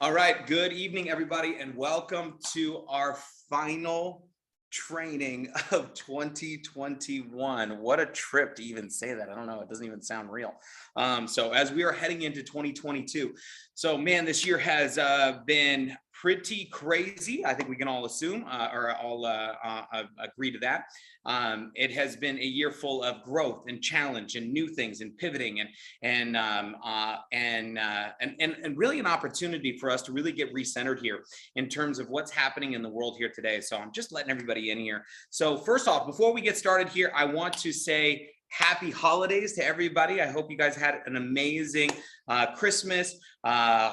All right, good evening, everybody, and welcome to our final training of 2021. What a trip to even say that. I don't know, it doesn't even sound real. So as we are heading into 2022, so man, this year has been pretty crazy. I think we can all assume or all agree to that. It has been a year full of growth and challenge and new things and pivoting and really an opportunity for us to really get recentered here in terms of what's happening in the world here today. So I'm just letting everybody in here. So first off, before we get started here, I want to say happy holidays to everybody. I hope you guys had an amazing Christmas, Hanukkah,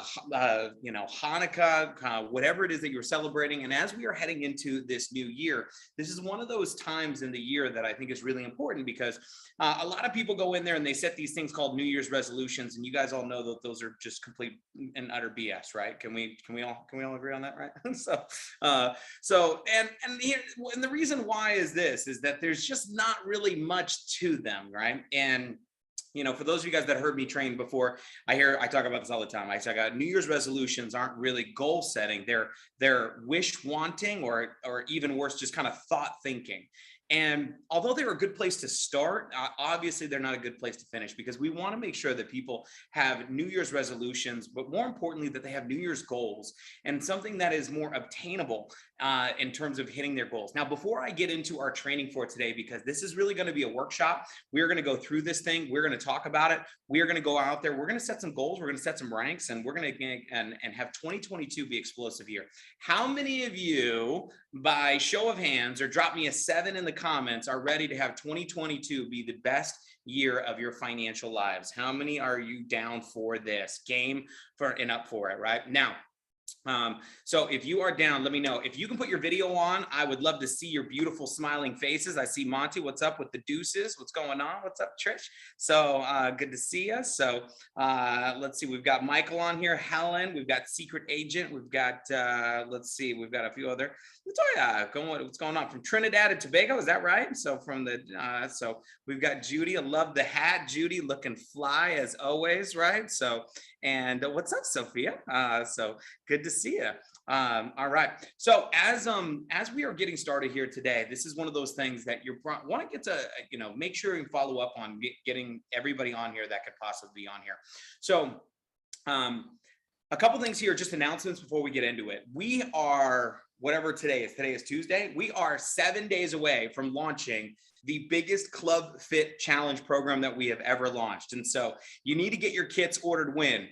whatever it is that you're celebrating. And as we are heading into this new year, this is one of those times in the year that I think is really important because a lot of people go in there and they set these things called New Year's resolutions, and you guys all know that those are just complete and utter BS, right? Can we all agree on that, right? And the reason why is that there's just not really much to them, right? And for those of you guys that heard me train before, I talk about this all the time. I talk about New Year's resolutions aren't really goal setting. They're wish wanting or even worse, just kind of thought thinking. And although they're a good place to start, obviously they're not a good place to finish, because we want to make sure that people have New Year's resolutions, but more importantly, that they have New Year's goals and something that is more obtainable in terms of hitting their goals. Now, before I get into our training for today, because this is really going to be a workshop, we're going to go through this thing. We're going to talk about it. We are going to go out there. We're going to set some goals. We're going to set some ranks, and we're going to and have 2022 be explosive year. How many of you, by show of hands, or drop me a 7 in the comments, are ready to have 2022 be the best year of your financial lives? How many are you down for this game and up for it right now? So if you are down, let me know. If you can put your video on, I would love to see your beautiful smiling faces. I see Monty. What's up with the deuces? What's going on? What's up, Trish? So good to see us. So let's see. We've got Michael on here, Helen. We've got Secret Agent. We've got let's see. We've got a few other. What's going on from Trinidad and Tobago? Is that right? So from the so we've got Judy. I love the hat, Judy, looking fly as always, right? So and what's up, Sophia? So good to see you. All right. So as we are getting started here today, this is one of those things that you want to get to, make sure you follow up on getting everybody on here that could possibly be on here. So a couple things here, just announcements before we get into it. We are, whatever today is Tuesday. We are 7 days away from launching the biggest Club Fit Challenge program that we have ever launched. And so you need to get your kits ordered when?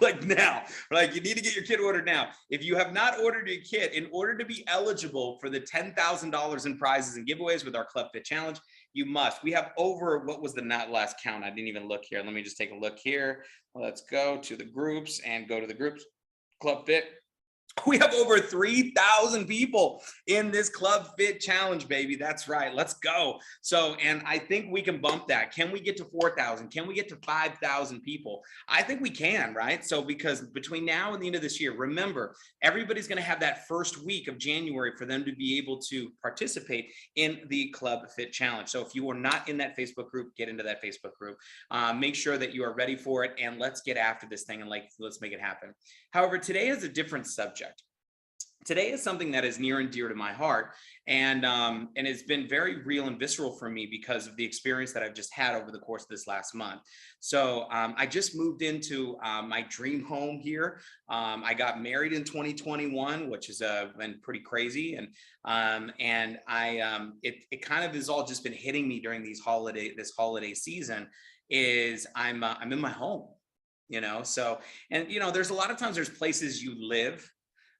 Like now, like you need to get your kit ordered now. If you have not ordered your kit, in order to be eligible for the $10,000 in prizes and giveaways with our Club Fit Challenge, you must. We have over, what was the last count? I didn't even look here. Let me just take a look here. Let's go to the groups and go to the groups. Club Fit. We have over 3,000 people in this Club Fit Challenge, baby. That's right. Let's go. So, and I think we can bump that. Can we get to 4,000? Can we get to 5,000 people? I think we can, right? So, because between now and the end of this year, remember, everybody's going to have that first week of January for them to be able to participate in the Club Fit Challenge. So, if you are not in that Facebook group, get into that Facebook group. Make sure that you are ready for it, and let's get after this thing and let's make it happen. However, today is a different subject. Today is something that is near and dear to my heart, and it's been very real and visceral for me because of the experience that I've just had over the course of this last month. So I just moved into my dream home here. I got married in 2021, which has been pretty crazy, and it kind of has all just been hitting me during this holiday season. Is I'm in my home, So, and there's a lot of times there's places you live,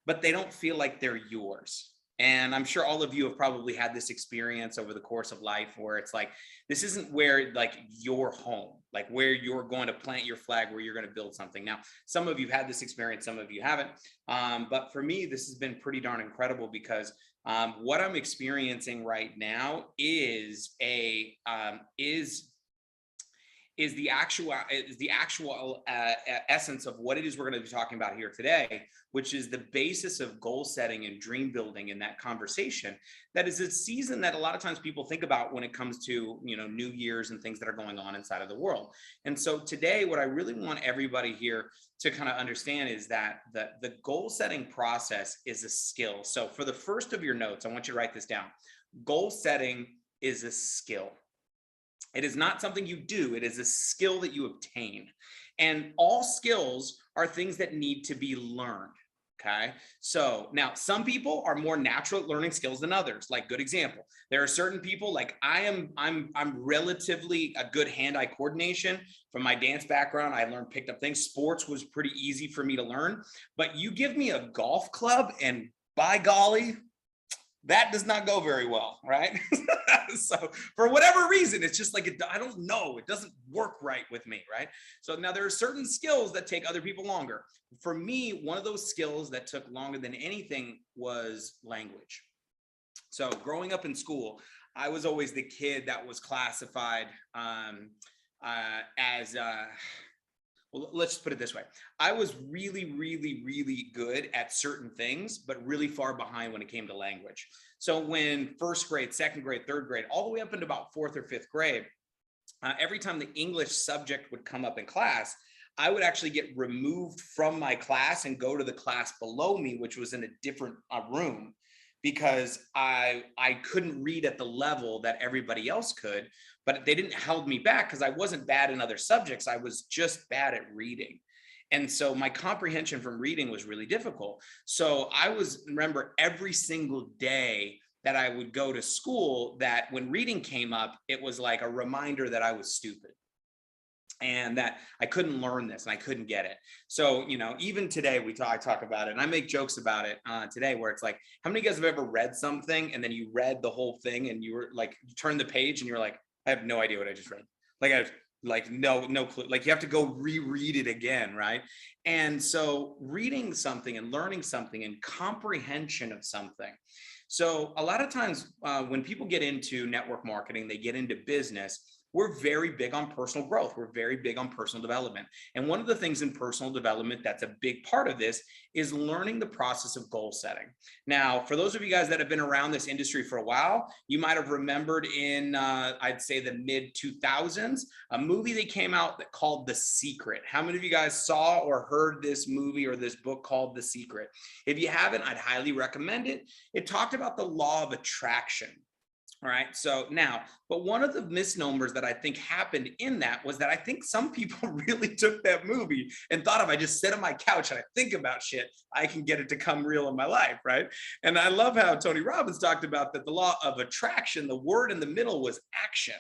but they don't feel like they're yours. And I'm sure all of you have probably had this experience over the course of life where it's like, this isn't where like your home, like where you're going to plant your flag, where you're going to build something. Now, some of you have had this experience, some of you haven't. But for me, this has been pretty darn incredible because what I'm experiencing right now is is the actual essence of what it is we're going to be talking about here today, which is the basis of goal setting and dream building in that conversation. That is a season that a lot of times people think about when it comes to, New Year's and things that are going on inside of the world. And so today, what I really want everybody here to kind of understand is that the goal setting process is a skill. So for the first of your notes, I want you to write this down. Goal setting is a skill. It is not something you do. It is a skill that you obtain. And all skills are things that need to be learned. Okay. So now some people are more natural at learning skills than others. Like, good example. There are certain people, like I'm relatively a good hand-eye coordination. From my dance background, I picked up things. Sports was pretty easy for me to learn, but you give me a golf club and by golly, that does not go very well, right? So for whatever reason, it's just like, I don't know, it doesn't work right with me, right? So now there are certain skills that take other people longer. For me, one of those skills that took longer than anything was language. So growing up in school, I was always the kid that was classified as well, let's put it this way. I was really, really, really good at certain things, but really far behind when it came to language. So when first grade, second grade, third grade, all the way up into about fourth or fifth grade, every time the English subject would come up in class, I would actually get removed from my class and go to the class below me, which was in a different room, because I couldn't read at the level that everybody else could, but they didn't hold me back because I wasn't bad in other subjects. I was just bad at reading. And so my comprehension from reading was really difficult. So remember every single day that I would go to school, that when reading came up, it was like a reminder that I was stupid and that I couldn't learn this and I couldn't get it. So, even today I talk about it and I make jokes about it today, where it's like, how many of you guys have ever read something and then you read the whole thing and you were like, you turned the page and you're like, I have no idea what I just read. No clue. Like, you have to go reread it again, right? And so reading something and learning something and comprehension of something. So a lot of times when people get into network marketing, they get into business, we're very big on personal growth. We're very big on personal development. And one of the things in personal development that's a big part of this is learning the process of goal setting. Now, for those of you guys that have been around this industry for a while, you might have remembered in, I'd say the mid 2000s, a movie that came out that called The Seacret. How many of you guys saw or heard this movie or this book called The Seacret? If you haven't, I'd highly recommend it. It talked about the law of attraction. All right. So now, but one of the misnomers that I think happened in that was that I think some people really took that movie and thought, if I just sit on my couch and I think about shit, I can get it to come real in my life. Right. And I love how Tony Robbins talked about that the law of attraction, the word in the middle was action.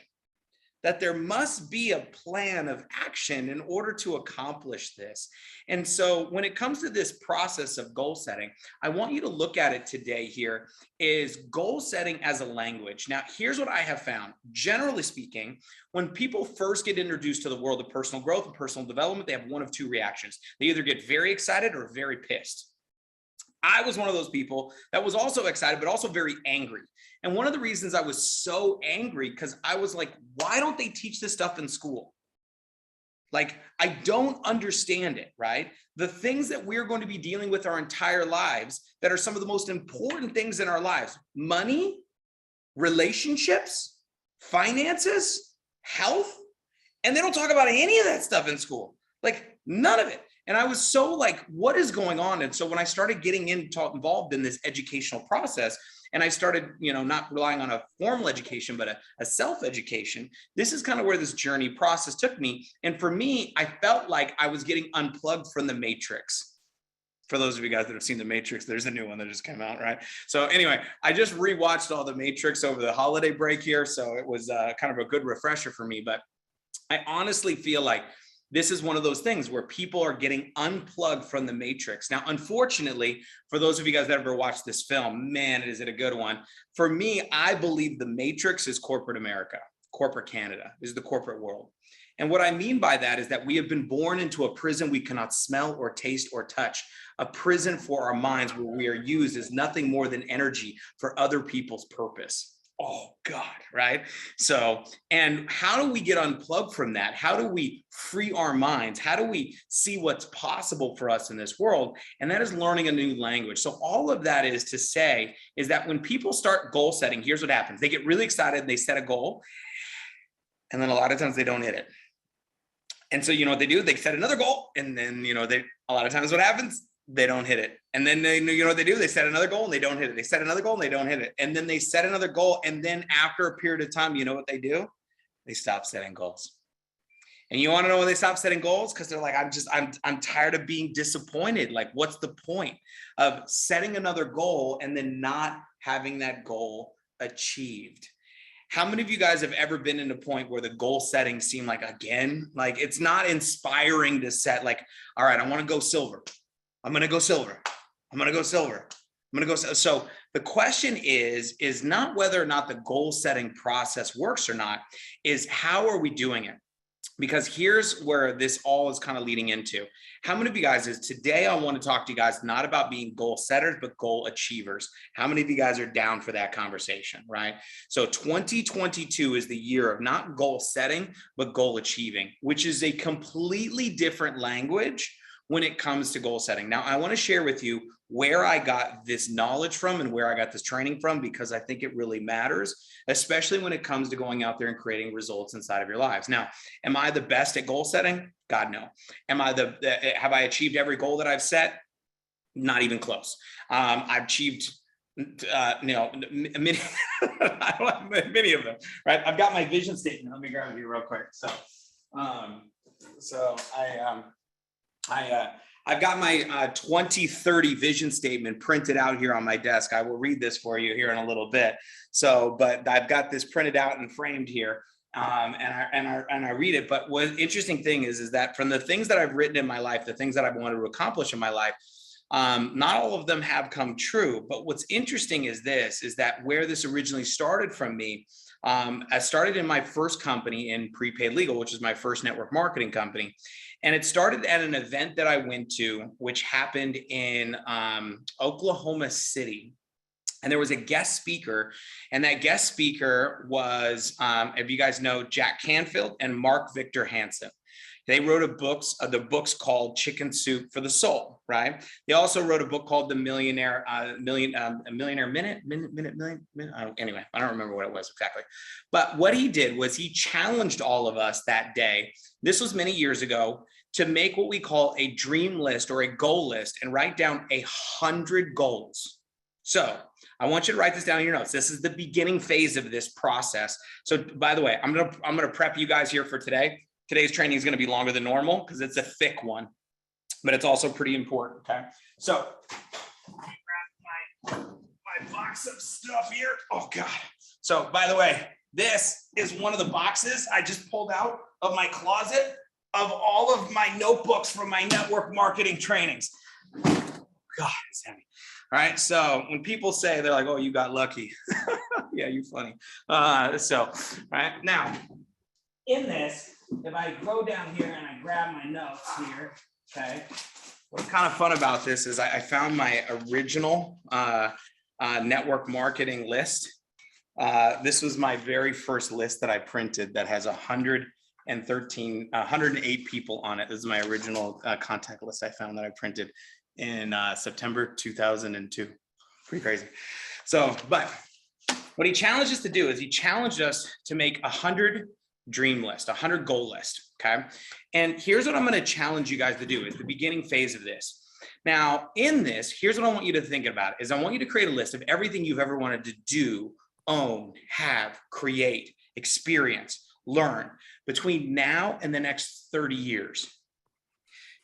That there must be a plan of action in order to accomplish this. And so when it comes to this process of goal setting, I want you to look at it today here is goal setting as a language. Now, here's what I have found. Generally speaking, when people first get introduced to the world of personal growth and personal development, they have one of two reactions. They either get very excited or very pissed. I was one of those people that was also excited, but also very angry. And one of the reasons I was so angry, because I was like, why don't they teach this stuff in school? Like, I don't understand it, right? The things that we're going to be dealing with our entire lives that are some of the most important things in our lives: money, relationships, finances, health. And they don't talk about any of that stuff in school, like none of it. And I was so like, what is going on? And so when I started getting involved in this educational process, and I started, not relying on a formal education, but a self-education, this is kind of where this journey process took me. And for me, I felt like I was getting unplugged from the matrix. For those of you guys that have seen The Matrix, there's a new one that just came out, right? So anyway, I just rewatched all The Matrix over the holiday break here. So it was kind of a good refresher for me. But I honestly feel like this is one of those things where people are getting unplugged from the matrix. Now, unfortunately, for those of you guys that ever watched this film, man, is it a good one. For me, I believe the matrix is corporate America, corporate Canada, is the corporate world. And what I mean by that is that we have been born into a prison we cannot smell or taste or touch, a prison for our minds where we are used as nothing more than energy for other people's purpose. oh God, right? So, and how do we get unplugged from that? How do we free our minds? How do we see what's possible for us in this world? And that is learning a new language. So all of that is to say is that when people start goal setting, here's what happens. They get really excited, they set a goal, and then a lot of times they don't hit it. And so, you know what they do? They set another goal, and then, you know, a lot of times what happens? They don't hit it. And then they, you know what they do? They set another goal and they don't hit it. They set another goal and they don't hit it. And then they set another goal. And then after a period of time, you know what they do? They stop setting goals. And you want to know when they stop setting goals? Because they're like, I'm tired of being disappointed. Like, what's the point of setting another goal and then not having that goal achieved? How many of you guys have ever been in a point where the goal setting seemed like, again, like it's not inspiring to set like, all right, I want to go silver. I'm going to go silver. I'm going to go silver. I'm going to go. So the question is not whether or not the goal setting process works or not, is how are we doing it? Because here's where this all is kind of leading into. How many of you guys is today I want to talk to you guys not about being goal setters, but goal achievers. How many of you guys are down for that conversation, right? So 2022 is the year of not goal setting, but goal achieving, which is a completely different language when it comes to goal setting. Now, I want to share with you where I got this knowledge from and where I got this training from, because I think it really matters, especially when it comes to going out there and creating results inside of your lives. Now, am I the best at goal setting? God, no. Have I achieved every goal that I've set? Not even close. I've achieved many of them, right? I've got my vision statement. Let me grab it here real quick. I've got my 2030 vision statement printed out here on my desk. I will read this for you here in a little bit. But I've got this printed out and framed here, and I read it. But what interesting thing is that from the things that I've written in my life, the things that I've wanted to accomplish in my life, not all of them have come true. But what's interesting is that where this originally started from me, I started in my first company in prepaid legal, which is my first network marketing company. And it started at an event that I went to, which happened in Oklahoma City. And there was a guest speaker, and that guest speaker was, if you guys know, Jack Canfield and Mark Victor Hansen. They wrote the books called Chicken Soup for the Soul, right? They also wrote a book called The Millionaire Minute. Anyway, I don't remember what it was exactly. But what he did was he challenged all of us that day. This was many years ago, to make what we call a dream list or a goal list and write down 100 goals. So I want you to write this down in your notes. This is the beginning phase of this process. So by the way, I'm gonna prep you guys here for today. Today's training is going to be longer than normal because it's a thick one, but it's also pretty important. Okay. So I grab my box of stuff here. Oh God. So by the way, this is one of the boxes I just pulled out of my closet of all of my notebooks from my network marketing trainings. God, it's heavy. All right. So when people say, they're like, oh, you got lucky. Yeah, you're funny. All right. Now in this, if I go down here and I grab my notes here, okay, what's kind of fun about this is I found my original network marketing list. This was my very first list that I printed that has 108 people on it. This is my original contact list I found that I printed in September 2002. Pretty crazy. So, but what he challenged us to do is he challenged us to make 100 dream list, 100 goal list. Okay. And here's what I'm going to challenge you guys to do is the beginning phase of this. Now in this, here's what I want you to think about is I want you to create a list of everything you've ever wanted to do, own, have, create, experience, learn between now and the next 30 years.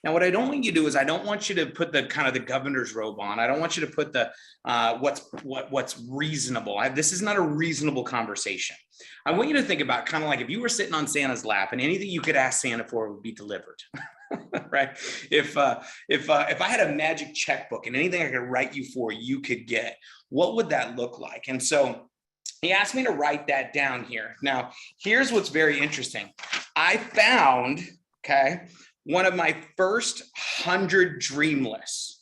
Now, what I don't want you to do is I don't want you to put the kind of the governor's robe on. I don't want you to put the what's reasonable. This is not a reasonable conversation. I want you to think about kind of like if you were sitting on Santa's lap and anything you could ask Santa for would be delivered, right? If I had a magic checkbook and anything I could write you for, you could get, what would that look like? And so he asked me to write that down here. Now, here's what's very interesting. I found, okay, one of my first 100 dream lists.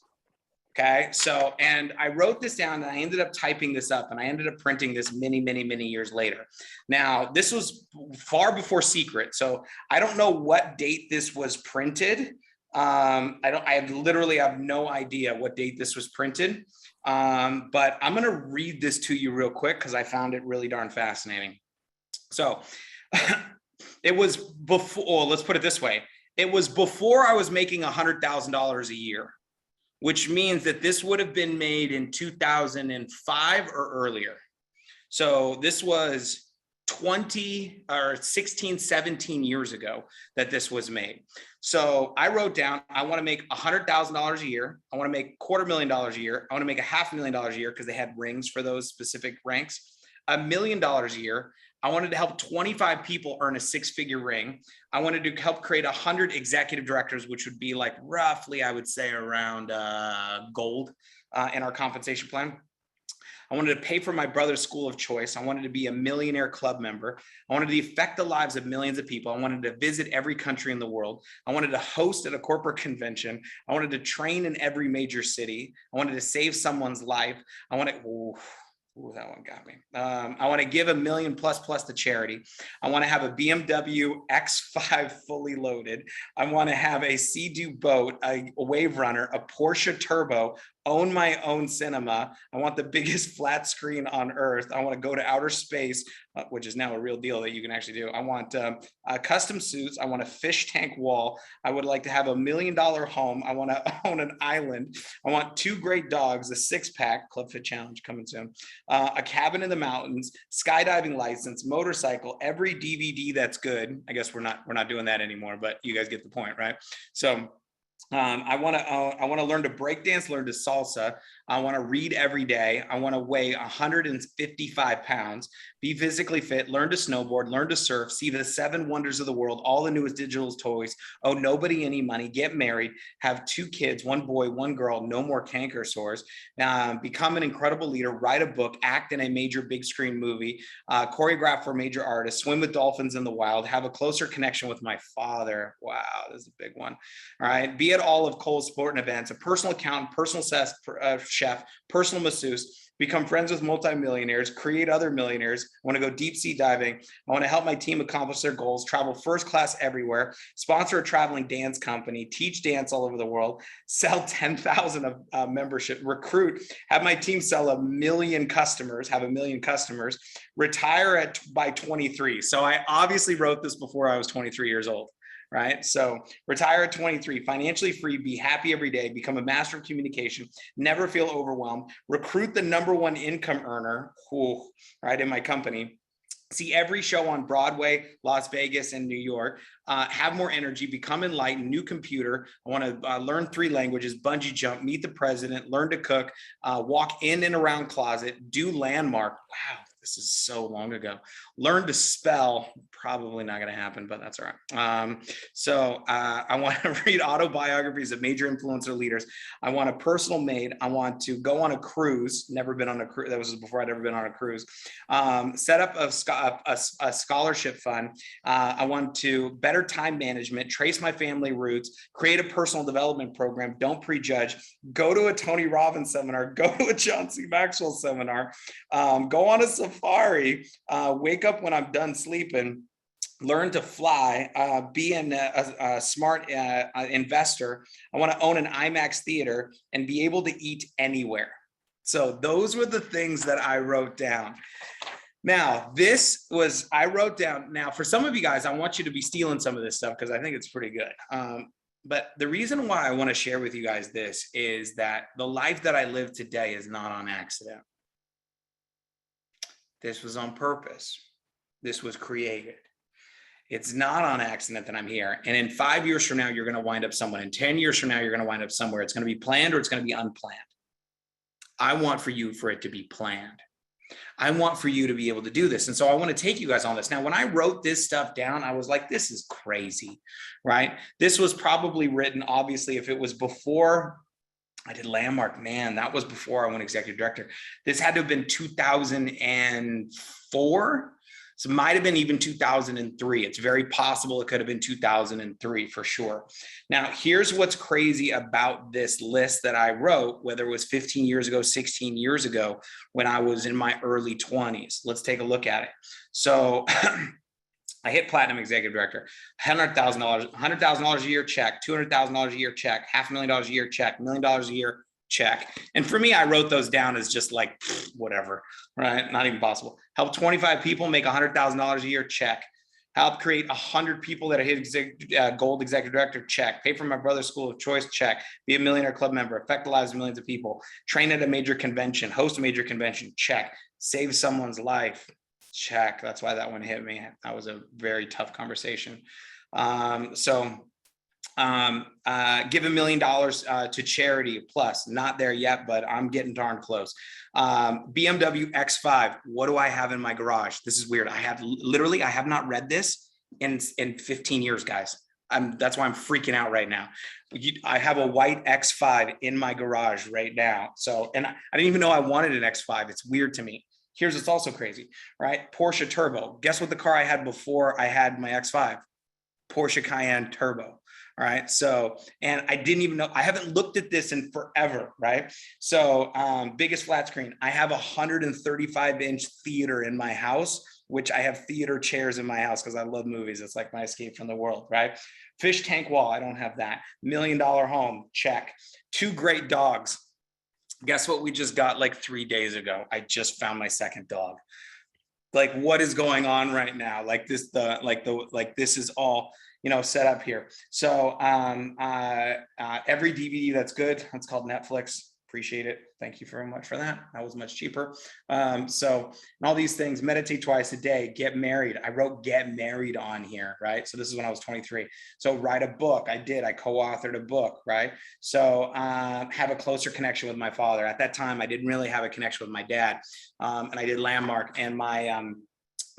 Okay, so, and I wrote this down and I ended up typing this up and I ended up printing this many, many, many years later. Now, this was far before Seacret. So I don't know what date this was printed. I literally have no idea what date this was printed. But I'm going to read this to you real quick because I found it really darn fascinating. So it was before, let's put it this way. It was before I was making $100,000 a year, which means that this would have been made in 2005 or earlier. So this was 20 or 16, 17 years ago that this was made. So I wrote down, I want to make $100,000 a year. I want to make $250,000 a year. I want to make $500,000 a year because they had rings for those specific ranks. $1 million a year. I wanted to help 25 people earn a 6-figure ring. I wanted to help create 100 executive directors, which would be like roughly, I would say around gold in our compensation plan. I wanted to pay for my brother's school of choice. I wanted to be a millionaire club member. I wanted to affect the lives of millions of people. I wanted to visit every country in the world. I wanted to host at a corporate convention. I wanted to train in every major city. I wanted to save someone's life. I wanted, ooh, that one got me. I want to give $1 million plus to charity. I want to have a BMW X5 fully loaded. I want to have a Sea-Doo boat, a Wave Runner, a Porsche Turbo, own my own cinema. I want the biggest flat screen on earth. I want to go to outer space, which is now a real deal that you can actually do. I want custom suits. I want a fish tank wall. I would like to have $1 million home. I want to own an island. I want 2 great dogs, a 6-pack, Club Fit Challenge coming soon, a cabin in the mountains, skydiving license, motorcycle, every DVD that's good. I guess we're not doing that anymore, but you guys get the point, right? So I want to learn to break dance, learn to salsa. I want to read every day. I want to weigh 155 pounds, be physically fit, learn to snowboard, learn to surf, see the 7 wonders of the world, all the newest digital toys, owe nobody any money, get married, have 2 kids, 1 boy, 1 girl, no more canker sores, become an incredible leader, write a book, act in a major big screen movie, choreograph for major artists, swim with dolphins in the wild, have a closer connection with my father. Wow, this is a big one. All right, be at all of Cole's sporting events, a personal accountant, personal chef, personal masseuse, become friends with multimillionaires, create other millionaires. I want to go deep sea diving. I want to help my team accomplish their goals, travel first class everywhere, sponsor a traveling dance company, teach dance all over the world, sell 10,000 of membership, recruit, have my team sell 1 million customers, have 1 million customers, retire by 23. So I obviously wrote this before I was 23 years old. Right? So retire at 23, financially free, be happy every day, become a master of communication, never feel overwhelmed, recruit the #1 income earner, right, in my company, see every show on Broadway, Las Vegas, and New York, have more energy, become enlightened, new computer. I want to learn 3 languages, bungee jump, meet the president, learn to cook, walk in and around closet, do landmark. Wow, this is so long ago. Learn to spell, probably not going to happen, but that's all right. I want to read autobiographies of major influencer leaders. I want a personal maid. I want to go on a cruise. Never been on a cruise. That was before I'd ever been on a cruise. Set up a scholarship fund. I want to better time management, trace my family roots, create a personal development program. Don't prejudge. Go to a Tony Robbins seminar. Go to a John C. Maxwell seminar. Go on a safari. Wake up when I'm done sleeping. Learn to fly, be a smart investor. I want to own an IMAX theater and be able to eat anywhere. So those were the things that I wrote down. Now, I wrote down. Now, for some of you guys, I want you to be stealing some of this stuff because I think it's pretty good. But the reason why I want to share with you guys this is that the life that I live today is not on accident. This was on purpose. This was created. It's not on accident that I'm here. And in 5 years from now, you're going to wind up somewhere. In 10 years from now, you're going to wind up somewhere. It's going to be planned or it's going to be unplanned. I want for it to be planned. I want for you to be able to do this. And so I want to take you guys on this. Now, when I wrote this stuff down, I was like, this is crazy, right? This was probably written, obviously, if it was before I did Landmark, man, that was before I went executive director. This had to have been 2004. So it might have been even 2003. It's very possible it could have been 2003 for sure. Now, here's what's crazy about this list that I wrote, whether it was 15 years ago, 16 years ago, when I was in my early 20s. Let's take a look at it. So I hit platinum executive director, $100,000 a year, check, $200,000 a year, check, $500,000 a year, check, $1 million a year, check. And for me, I wrote those down as just like, whatever, right? Not even possible. Help 25 people make $100,000 a year, check. Help create 100 people that are hit gold executive director, check. Pay for my brother's school of choice, check. Be a millionaire club member, affect the lives of millions of people. Train at a major convention, host a major convention, check. Save someone's life, check. That's why that one hit me. That was a very tough conversation. Give $1 million to charity, plus not there yet, but I'm getting darn close. BMW X5. What do I have in my garage? This is weird. I have not read this in 15 years, guys. That's why I'm freaking out right now. I have a white X5 in my garage right now. So, and I didn't even know I wanted an X5. It's weird to me. Here's what's also crazy, right? Porsche Turbo. Guess what the car I had before I had my X5? Porsche Cayenne Turbo. All right. So, and I didn't even know, I haven't looked at this in forever. Right. So, biggest flat screen. I have a 135-inch theater in my house, which I have theater chairs in my house because I love movies. It's like my escape from the world. Right. Fish tank wall. I don't have that. $1 million home. Check. 2 great dogs. Guess what we just got like 3 days ago? I just found my second dog. Like, what is going on right now? Like this, this is all, set up here. So every DVD that's good, that's called Netflix. Appreciate it. Thank you very much for that. That was much cheaper. And all these things, meditate twice a day, get married. I wrote get married on here, right? So this is when I was 23. So write a book. I co-authored a book, right? So have a closer connection with my father. At that time, I didn't really have a connection with my dad. And I did Landmark, and my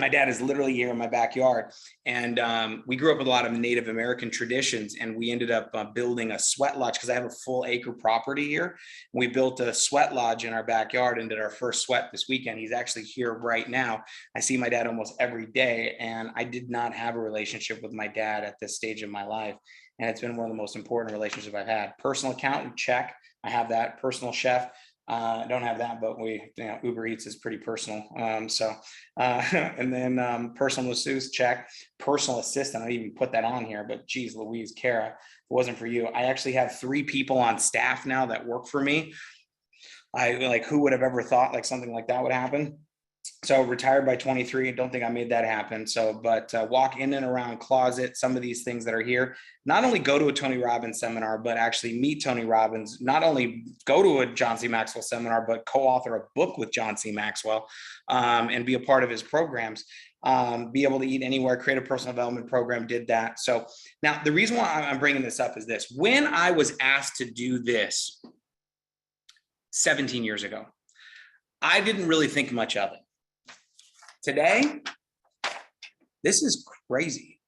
dad is literally here in my backyard. And we grew up with a lot of Native American traditions, and we ended up building a sweat lodge because I have a full acre property here. We built a sweat lodge in our backyard and did our first sweat this weekend. He's actually here right now. I see my dad almost every day, and I did not have a relationship with my dad at this stage of my life. And it's been one of the most important relationships I've had. Personal accountant, check. I have that. Personal chef. I don't have that, but Uber Eats is pretty personal. And then personal masseuse, check. Personal assistant, I didn't even put that on here, but geez, Louise, Kara, if it wasn't for you, I actually have 3 people on staff now that work for me. Who would have ever thought like something like that would happen? So retired by 23. Don't think I made that happen. But walk in and around closet, some of these things that are here, not only go to a Tony Robbins seminar, but actually meet Tony Robbins, not only go to a John C. Maxwell seminar, but co-author a book with John C. Maxwell and be a part of his programs, be able to eat anywhere, create a personal development program, did that. So now the reason why I'm bringing this up is this. When I was asked to do this 17 years ago, I didn't really think much of it. Today, this is crazy.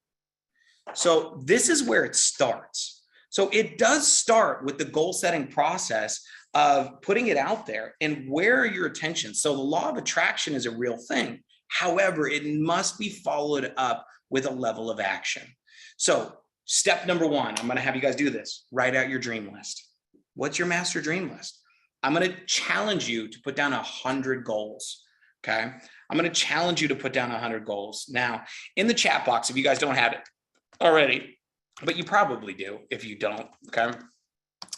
So this is where it starts. So it does start with the goal setting process of putting it out there and where are your attention. So the law of attraction is a real thing. However, it must be followed up with a level of action. So step number 1, I'm going to have you guys do this. Write out your dream list. What's your master dream list? I'm going to challenge you to put down 100 goals. Okay. I'm going to challenge you to put down 100 goals. Now, in the chat box, if you guys don't have it already, but you probably do if you don't, okay?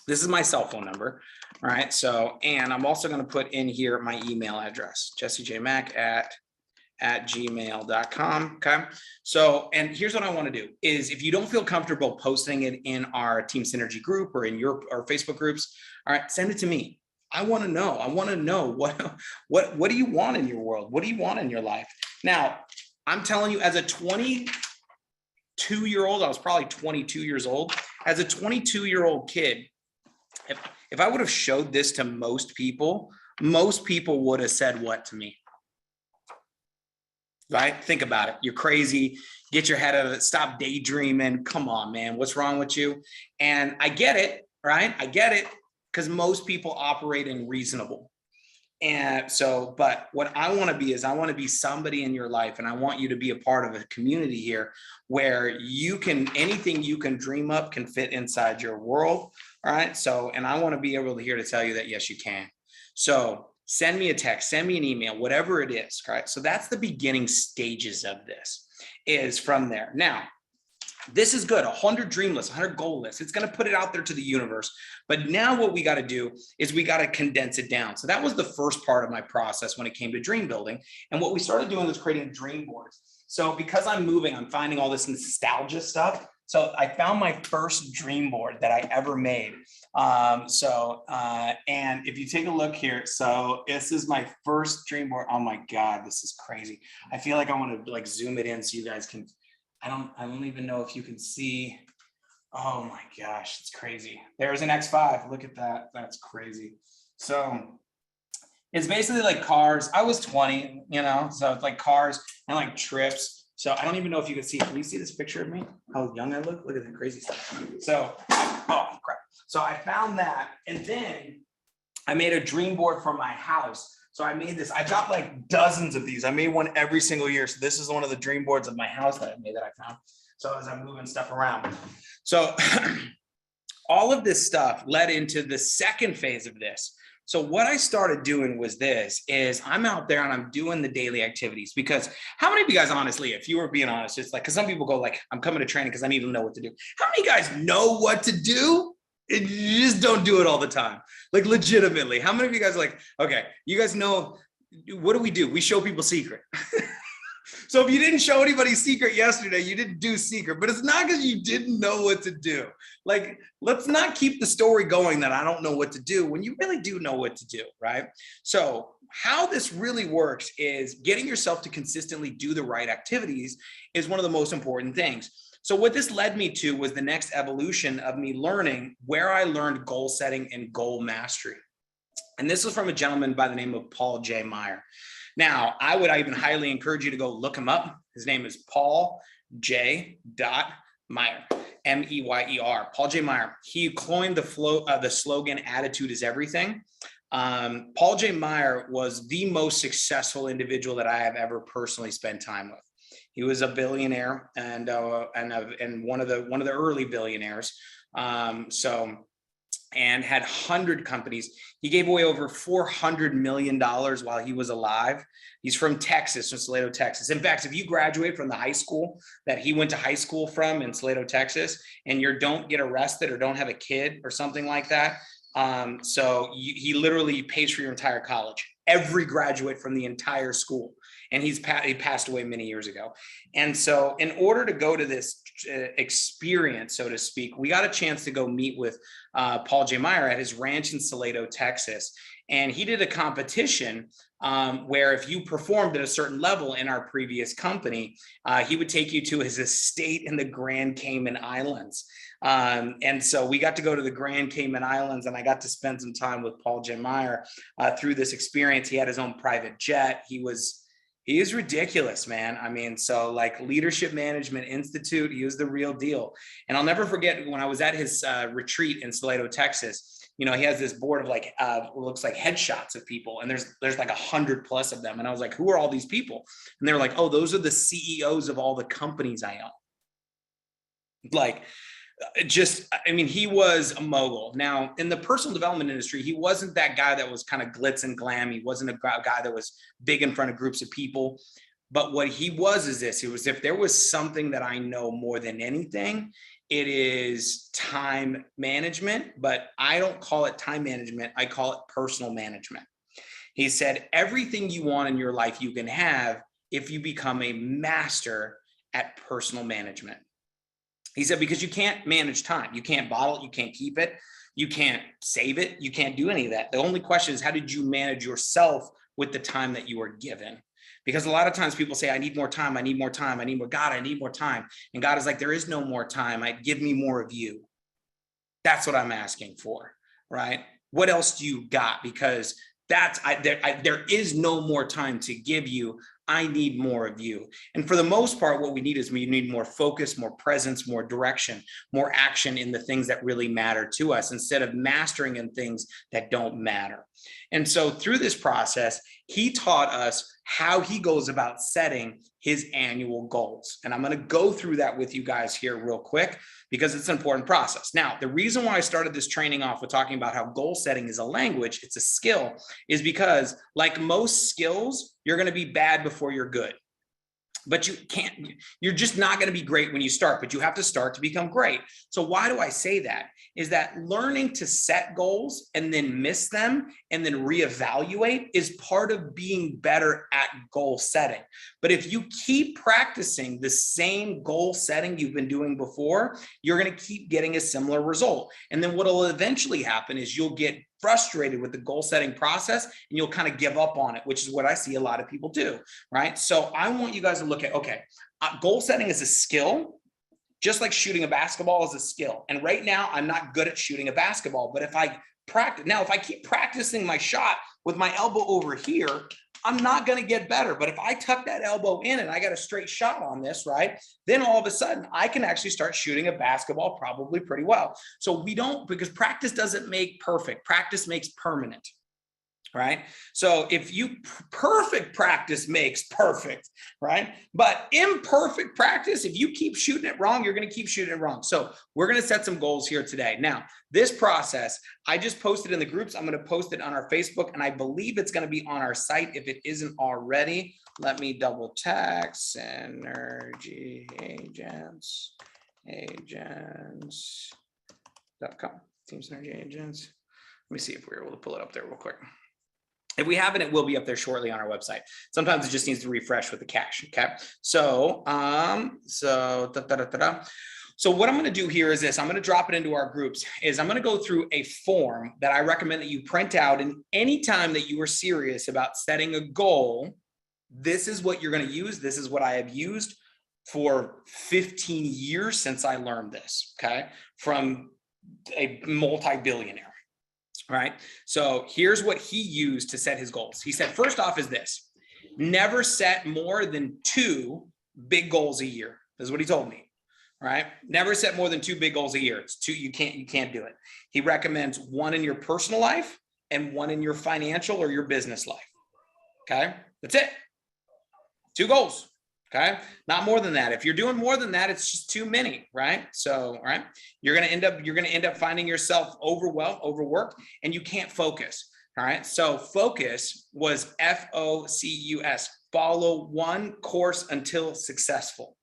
This is my cell phone number, all right? So, and I'm also going to put in here my email address, jessejmack@gmail.com, okay? So, and here's what I want to do is if you don't feel comfortable posting it in our Team Synergy group or in our Facebook groups, all right, send it to me. I want to know. I want to know what do you want in your world? What do you want in your life? Now, I'm telling you, as a 22-year-old, I was probably 22 years old. As a 22-year-old kid, if I would have showed this to most people would have said what to me? Right? Think about it. You're crazy. Get your head out of it. Stop daydreaming. Come on, man. What's wrong with you? And I get it, right? I get it. Because most people operate in reasonable. And so, but what I want to be is I want to be somebody in your life, and I want you to be a part of a community here where you can, anything you can dream up can fit inside your world. All right. So, and I want to be able to here to tell you that, yes, you can. So send me a text, send me an email, whatever it is. Right. So that's the beginning stages of this, is from there. Now, this is good. 100 dream lists, 100 goal lists. It's going to put it out there to the universe. But now what we got to do is we got to condense it down. So that was the first part of my process when it came to dream building. And what we started doing was creating dream boards. So because I'm moving, I'm finding all this nostalgia stuff. So I found my first dream board that I ever made. And if you take a look here, so this is my first dream board. Oh my God, this is crazy. I feel like I want to like zoom it in so you guys can, I don't even know if you can see. Oh my gosh, it's crazy. There's an X5. Look at that. That's crazy. So it's basically like cars. I was 20, so it's like cars and like trips. So I don't even know if you can see. Can you see this picture of me? How young I look? Look at that crazy stuff. So, oh crap. So I found that, and then I made a dream board for my house. So I made this, I got like dozens of these. I made one every single year. So this is one of the dream boards of my house that I made that I found. So as I'm moving stuff around. So all of this stuff led into the second phase of this. So what I started doing was this, is I'm out there and I'm doing the daily activities, because how many of you guys, honestly, if you were being honest, it's like, because some people go like, I'm coming to training because I need to know what to do. How many guys know what to do? And you just don't do it all the time. Like legitimately, how many of you guys are like, okay, you guys know, what do? We show people Seacret. So if you didn't show anybody Seacret yesterday, you didn't do Seacret, but it's not because you didn't know what to do. Like, let's not keep the story going that I don't know what to do when you really do know what to do, right? So how this really works is getting yourself to consistently do the right activities is one of the most important things. So what this led me to was the next evolution of me learning, where I learned goal setting and goal mastery. And this was from a gentleman by the name of Paul J. Meyer. Now, I even highly encourage you to go look him up. His name is Paul J. Meyer, M-E-Y-E-R, Paul J. Meyer. He coined the slogan, "Attitude is everything." Paul J. Meyer was the most successful individual that I have ever personally spent time with. He was a billionaire and one of the early billionaires. And had 100 companies. He gave away over $400 million while he was alive. He's from Texas, from Salado, Texas. In fact, if you graduate from the high school that he went to high school from in Salado, Texas, and you don't get arrested or don't have a kid or something like that, he literally pays for your entire college, every graduate from the entire school. And he passed away many years ago. And so in order to go to this experience, so to speak, we got a chance to go meet with Paul J. Meyer at his ranch in Salado, Texas. And he did a competition where if you performed at a certain level in our previous company, he would take you to his estate in the Grand Cayman Islands. And so we got to go to the Grand Cayman Islands, and I got to spend some time with Paul J. Meyer through this experience. He had his own private jet. He is ridiculous, man. I mean, so like Leadership Management Institute, he was the real deal. And I'll never forget when I was at his retreat in Salado, Texas. He has this board of like, looks like headshots of people. And there's like 100+ of them. And I was like, who are all these people? And they were like, oh, those are the CEOs of all the companies I own. Like, he was a mogul. Now, in the personal development industry, he wasn't that guy that was kind of glitz and glam. He wasn't a guy that was big in front of groups of people. But what he was is this. It was, if there was something that I know more than anything, it is time management. But I don't call it time management. I call it personal management. He said, everything you want in your life you can have if you become a master at personal management. He said, because you can't manage time. You can't bottle it. You can't keep it. You can't save it. You can't do any of that. The only question is, how did you manage yourself with the time that you were given? Because a lot of times people say, I need more time. I need more time. I need more. God, I need more time. And God is like, there is no more time. Give me more of you. That's what I'm asking for, right? What else do you got? Because there is no more time to give you I need more of you. And for the most part, what we need is we need more focus, more presence, more direction, more action in the things that really matter to us instead of mastering in things that don't matter. And so through this process, he taught us how he goes about setting his annual goals. And I'm going to go through that with you guys here real quick because it's an important process. Now, the reason why I started this training off with talking about how goal setting is a language, it's a skill, is because like most skills, you're going to be bad before you're good. But you're just not going to be great when you start, but you have to start to become great. So why do I say that? Is that learning to set goals and then miss them and then reevaluate is part of being better at goal setting. But if you keep practicing the same goal setting you've been doing before, you're going to keep getting a similar result. And then what will eventually happen is you'll get frustrated with the goal setting process and you'll kind of give up on it, which is what I see a lot of people do, right? So I want you guys to look at, okay, goal setting is a skill, just like shooting a basketball is a skill. And right now I'm not good at shooting a basketball, but if I keep practicing my shot with my elbow over here, I'm not going to get better. But if I tuck that elbow in and I got a straight shot on this, right, then all of a sudden I can actually start shooting a basketball probably pretty well. So because practice doesn't make perfect. Practice makes permanent. Right? So if you perfect practice makes perfect, right? But imperfect practice, if you keep shooting it wrong, you're going to keep shooting it wrong. So we're going to set some goals here today. Now, this process, I just posted in the groups. I'm going to post it on our Facebook, and I believe it's going to be on our site if it isn't already. Let me double check. Synergy agents.com. Team Synergy Agents. Let me see if we're able to pull it up there real quick. If we haven't, it will be up there shortly on our website. Sometimes it just needs to refresh with the cache. Okay. So, so what I'm going to do here is this. I'm going to drop it into our groups. I'm going to go through a form that I recommend that you print out. And anytime that you are serious about setting a goal, this is what you're going to use. This is what I have used for 15 years since I learned this. Okay. From a multi-billionaire. Right. So here's what he used to set his goals. He said, first off is this: never set more than 2 big goals a year. This is what he told me. Right. Never set more than 2 big goals a year. It's 2. You can't do it. He recommends 1 in your personal life and 1 in your financial or your business life. Okay. That's it. 2 goals. Okay. Not more than that. If you're doing more than that, it's just too many, right? So, right. You're going to end up finding yourself overworked, and you can't focus. All right. So focus was FOCUS, follow one course until successful.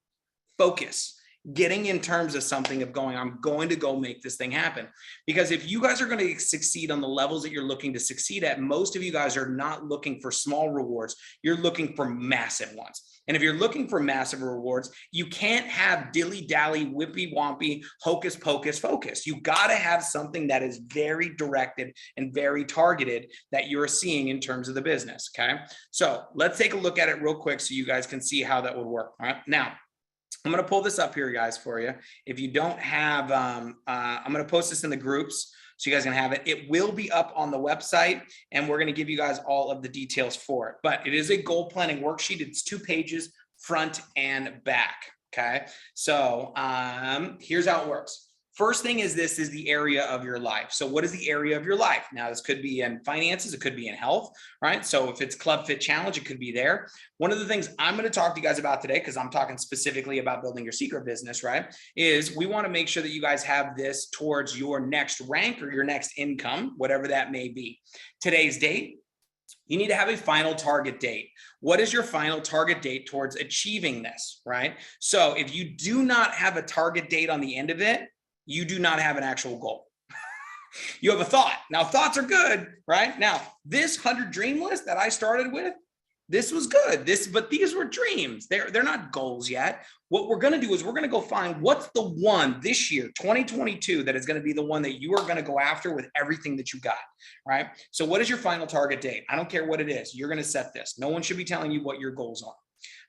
Focus. Getting in terms of something of going, I'm going to go make this thing happen. Because if you guys are going to succeed on the levels that you're looking to succeed at, most of you guys are not looking for small rewards. You're looking for massive ones. And if you're looking for massive rewards, you can't have dilly-dally, whippy-wompy, hocus-pocus focus. You got to have something that is very directed and very targeted that you're seeing in terms of the business, okay? So let's take a look at it real quick so you guys can see how that would work, all right? Now, I'm going to pull this up here, guys, for you. If you don't have, I'm going to post this in the groups so you guys can have it. It will be up on the website, and we're going to give you guys all of the details for it. But it is a goal planning worksheet. It's 2 pages, front and back. Okay. So here's how it works. First thing is this is the area of your life. So what is the area of your life? Now, this could be in finances. It could be in health, right? So if it's Club Fit Challenge, it could be there. One of the things I'm going to talk to you guys about today, because I'm talking specifically about building your secret business, right, is we want to make sure that you guys have this towards your next rank or your next income, whatever that may be. Today's date, you need to have a final target date. What is your final target date towards achieving this, right? So if you do not have a target date on the end of it, you do not have an actual goal. You have a thought. Now, thoughts are good, right? Now, this 100 dream list that I started with, this was good. But these were dreams. They're not goals yet. What we're going to do is we're going to go find what's the one this year, 2022, that is going to be the one that you are going to go after with everything that you got, right? So what is your final target date? I don't care what it is. You're going to set this. No one should be telling you what your goals are. All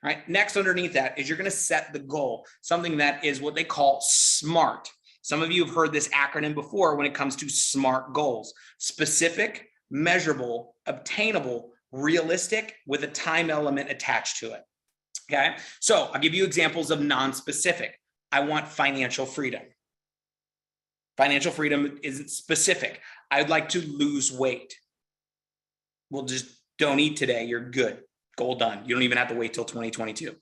right. Next, underneath that is you're going to set the goal, something that is what they call SMART. Some of you have heard this acronym before when it comes to SMART goals: specific, measurable, obtainable, realistic with a time element attached to it. Okay, so I'll give you examples of non-specific. I want financial freedom. Financial freedom isn't specific. I'd like to lose weight. Well, just don't eat today. You're good. Goal done. You don't even have to wait till 2022.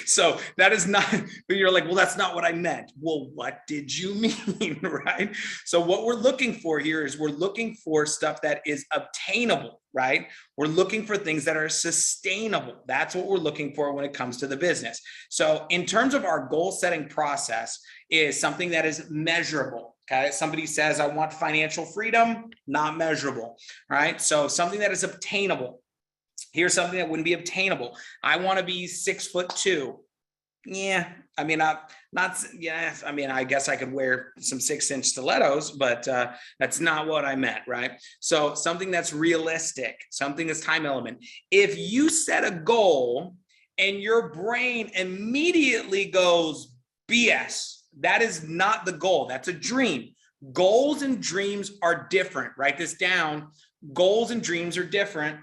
So that is not, but you're like, well, that's not what I meant. Well, what did you mean, right? So what we're looking for here is we're looking for stuff that is obtainable, right? We're looking for things that are sustainable. That's what we're looking for when it comes to the business. So in terms of our goal setting process is something that is measurable. Okay, somebody says, I want financial freedom, not measurable, right? So something that is obtainable. Here's something that wouldn't be obtainable. I want to be 6'2". Yeah, I mean, I guess I could wear some 6-inch stilettos, but that's not what I meant, right? So something that's realistic, something that's time element. If you set a goal and your brain immediately goes, BS, that is not the goal. That's a dream. Goals and dreams are different. Write this down. Goals and dreams are different.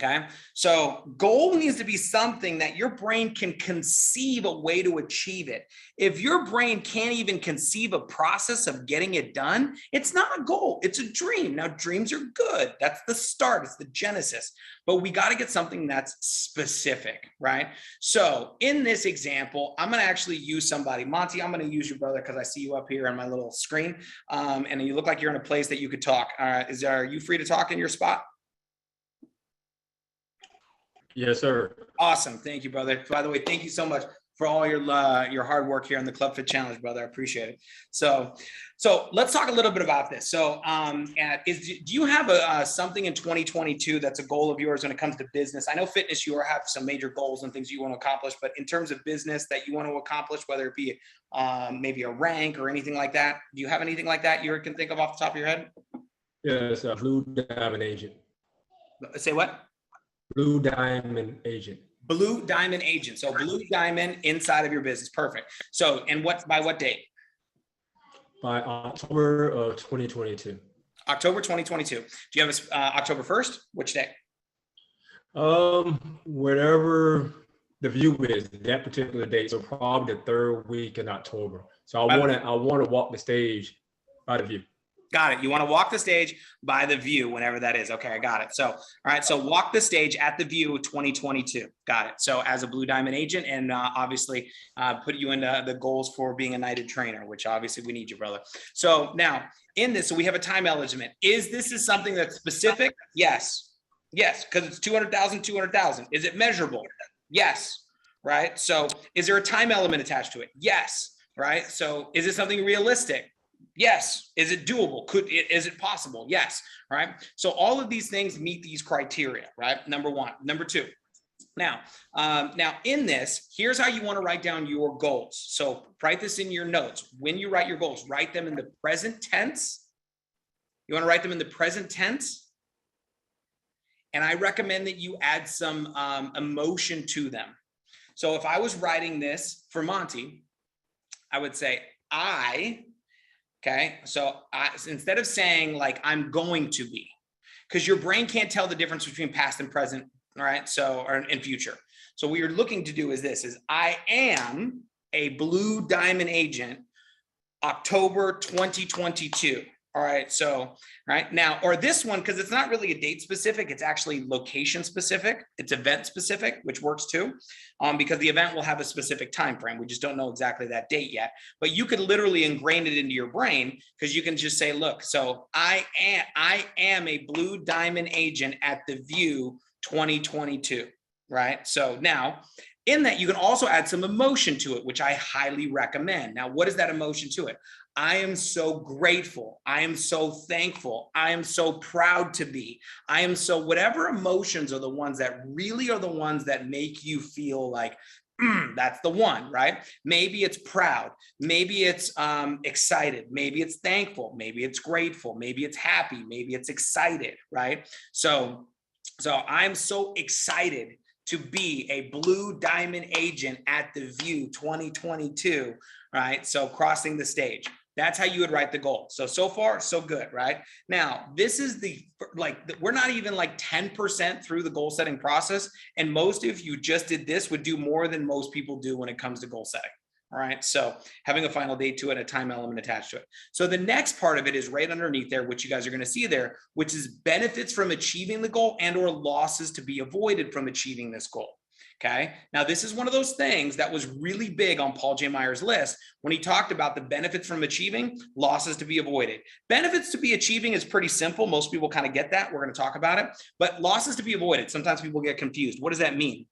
Okay, so goal needs to be something that your brain can conceive a way to achieve it. If your brain can't even conceive a process of getting it done, it's not a goal, it's a dream. Now, dreams are good. That's the start, it's the genesis, but we got to get something that's specific, right? So in this example, I'm going to actually use somebody. Monty, I'm going to use your brother because I see you up here on my little screen, and you look like you're in a place that you could talk. Are you free to talk in your spot? Yes, sir. Awesome. Thank you, brother. By the way, thank you so much for all your hard work here on the Club Fit Challenge, brother. I appreciate it. So let's talk a little bit about this. So do you have something in 2022 that's a goal of yours when it comes to business? I know fitness, you have some major goals and things you want to accomplish, but in terms of business that you want to accomplish, whether it be maybe a rank or anything like that, do you have anything like that you can think of off the top of your head? Yes, Blue Diamond Agent. Say what? Blue Diamond Agent. Blue Diamond Agent. So Blue Diamond inside of your business. Perfect. So, and by what date? By October of 2022. October 2022. Do you have October 1st? Which day? Wherever the view is, that particular date. So probably the third week in October. So I want to walk the stage by the view. Got it. You want to walk the stage by the view, whenever that is. Okay, I got it. So, all right. So walk the stage at the view 2022. Got it. So as a Blue Diamond Agent, and obviously put you into the goals for being a Knighted Trainer, which obviously we need you, brother. So now in this, so we have a time element. This is something that's specific? Yes. Yes, because it's 200,000, 200,000. Is it measurable? Yes. Right. So is there a time element attached to it? Yes. Right. So is it something realistic? Yes. Is it doable? Is it possible? Yes. Right. So all of these things meet these criteria, right? Number one. Number two. Now in this, here's how you want to write down your goals. So write this in your notes. When you write your goals, write them in the present tense. You want to write them in the present tense. And I recommend that you add some emotion to them. So if I was writing this for Monty, I would say, okay, so instead of saying like I'm going to be, because your brain can't tell the difference between past and present, all right? So, and future. So what you're looking to do is I am a Blue Diamond Agent, October 2022. All right, so right now, or this one, because it's not really a date specific, it's actually location specific, it's event specific, which works too, because the event will have a specific time frame. We just don't know exactly that date yet, but you could literally ingrain it into your brain, because you can just say, look, so I am a Blue Diamond Agent at the View 2022, right? So now in that, you can also add some emotion to it, which I highly recommend. Now, what is that emotion to it? I am so grateful. I am so thankful. I am so proud to be. I am so, whatever emotions are the ones that really are the ones that make you feel like, that's the one, right? Maybe it's proud. Maybe it's excited. Maybe it's thankful. Maybe it's grateful. Maybe it's happy. Maybe it's excited, right? So I'm so excited to be a Blue Diamond Agent at the View 2022, right? So crossing the stage. That's how you would write the goal. So far, so good, right? Now, this is we're not even like 10% through the goal setting process. And most of you just did this would do more than most people do when it comes to goal setting. All right. So having a final date to it, a time element attached to it. So the next part of it is right underneath there, which you guys are going to see there, which is benefits from achieving the goal and or losses to be avoided from achieving this goal. Okay. Now, this is one of those things that was really big on Paul J. Meyer's list when he talked about the benefits from achieving, losses to be avoided. Benefits to be achieving is pretty simple. Most people kind of get that. We're going to talk about it, but losses to be avoided. Sometimes people get confused. What does that mean?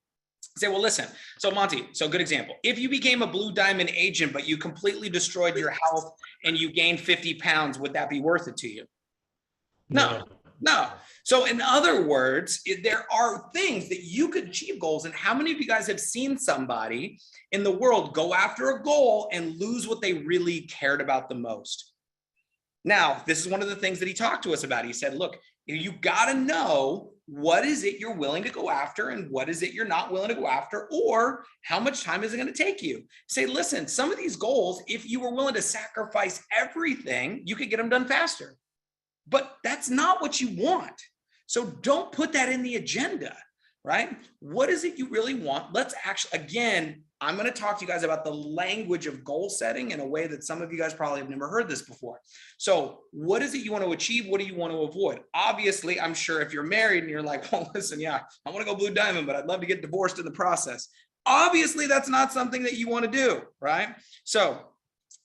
Say, well, listen, so Monty, so good example. If you became a blue diamond agent, but you completely destroyed your health and you gained 50 pounds, would that be worth it to you? No. So in other words, there are things that you could achieve goals. And how many of you guys have seen somebody in the world go after a goal and lose what they really cared about the most? Now, this is one of the things that he talked to us about. He said, look, you got to know what is it you're willing to go after and what is it you're not willing to go after, or how much time is it going to take you? Say, listen, some of these goals, if you were willing to sacrifice everything, you could get them done faster. But that's not what you want. So don't put that in the agenda, right? What is it you really want? Let's actually, again, I'm going to talk to you guys about the language of goal setting in a way that some of you guys probably have never heard this before. So what is it you want to achieve? What do you want to avoid? Obviously, I'm sure if you're married and you're like, well, listen, yeah, I want to go blue diamond, but I'd love to get divorced in the process. Obviously, that's not something that you want to do, right? So